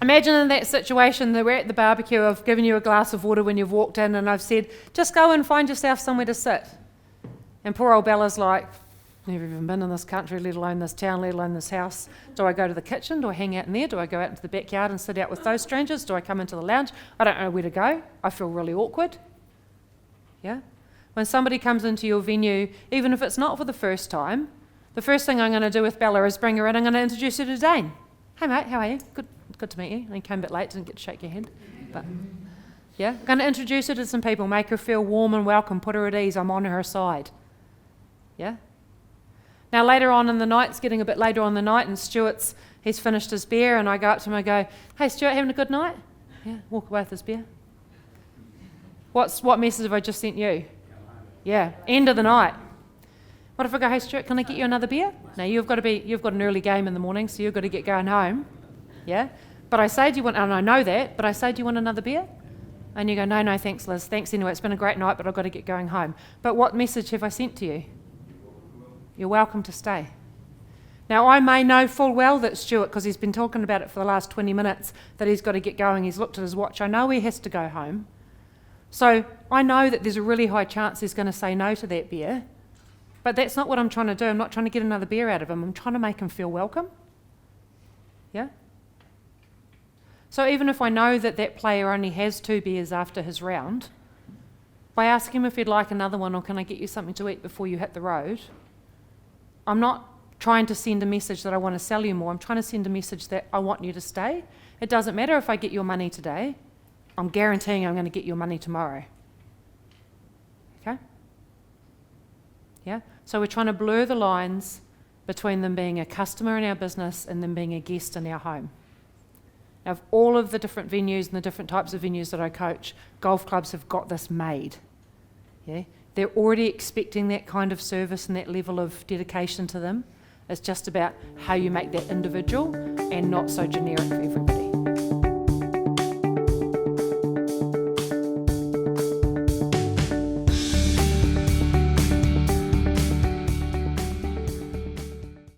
imagine in that situation that we're at the barbecue, I've given you a glass of water when you've walked in and I've said, just go and find yourself somewhere to sit. And poor old Bella's like, never even been in this country, let alone this town, let alone this house. Do I go to the kitchen? Do I hang out in there? Do I go out into the backyard and sit out with those strangers? Do I come into the lounge? I don't know where to go. I feel really awkward. Yeah? When somebody comes into your venue, even if it's not for the first time, the first thing I'm going to do with Bella is bring her in. I'm going to introduce her to Dane. Hey mate, how are you? Good to meet you. I came a bit late, didn't get to shake your hand. But yeah, I'm going to introduce her to some people, make her feel warm and welcome, put her at ease. I'm on her side. Yeah? Now later on in the night, it's getting a bit later on in the night, and he's finished his beer, and I go up to him and I go, "Hey Stuart, having a good night?" Yeah, walk away with his beer. What message have I just sent you? Yeah, end of the night. What if I go, "Hey Stuart, can I get you another beer?" Now you've got an early game in the morning, so you've got to get going home. Yeah? But I say, and I know that, but I say, "Do you want another beer?" And you go, "No, thanks Liz, thanks anyway, it's been a great night, but I've got to get going home." But what message have I sent to you? You're welcome to stay. Now I may know full well that Stuart, because he's been talking about it for the last 20 minutes, that he's got to get going, he's looked at his watch, I know he has to go home. So I know that there's a really high chance he's going to say no to that beer, but that's not what I'm trying to do. I'm not trying to get another beer out of him, I'm trying to make him feel welcome. Yeah? So even if I know that player only has 2 beers after his round, by asking him if he'd like another one or can I get you something to eat before you hit the road, I'm not trying to send a message that I want to sell you more. I'm trying to send a message that I want you to stay. It doesn't matter if I get your money today. I'm guaranteeing I'm going to get your money tomorrow. Okay? Yeah? So we're trying to blur the lines between them being a customer in our business and them being a guest in our home. Now, of all of the different venues and the different types of venues that I coach, golf clubs have got this made. Yeah? They're already expecting that kind of service and that level of dedication to them. It's just about how you make that individual and not so generic for everybody.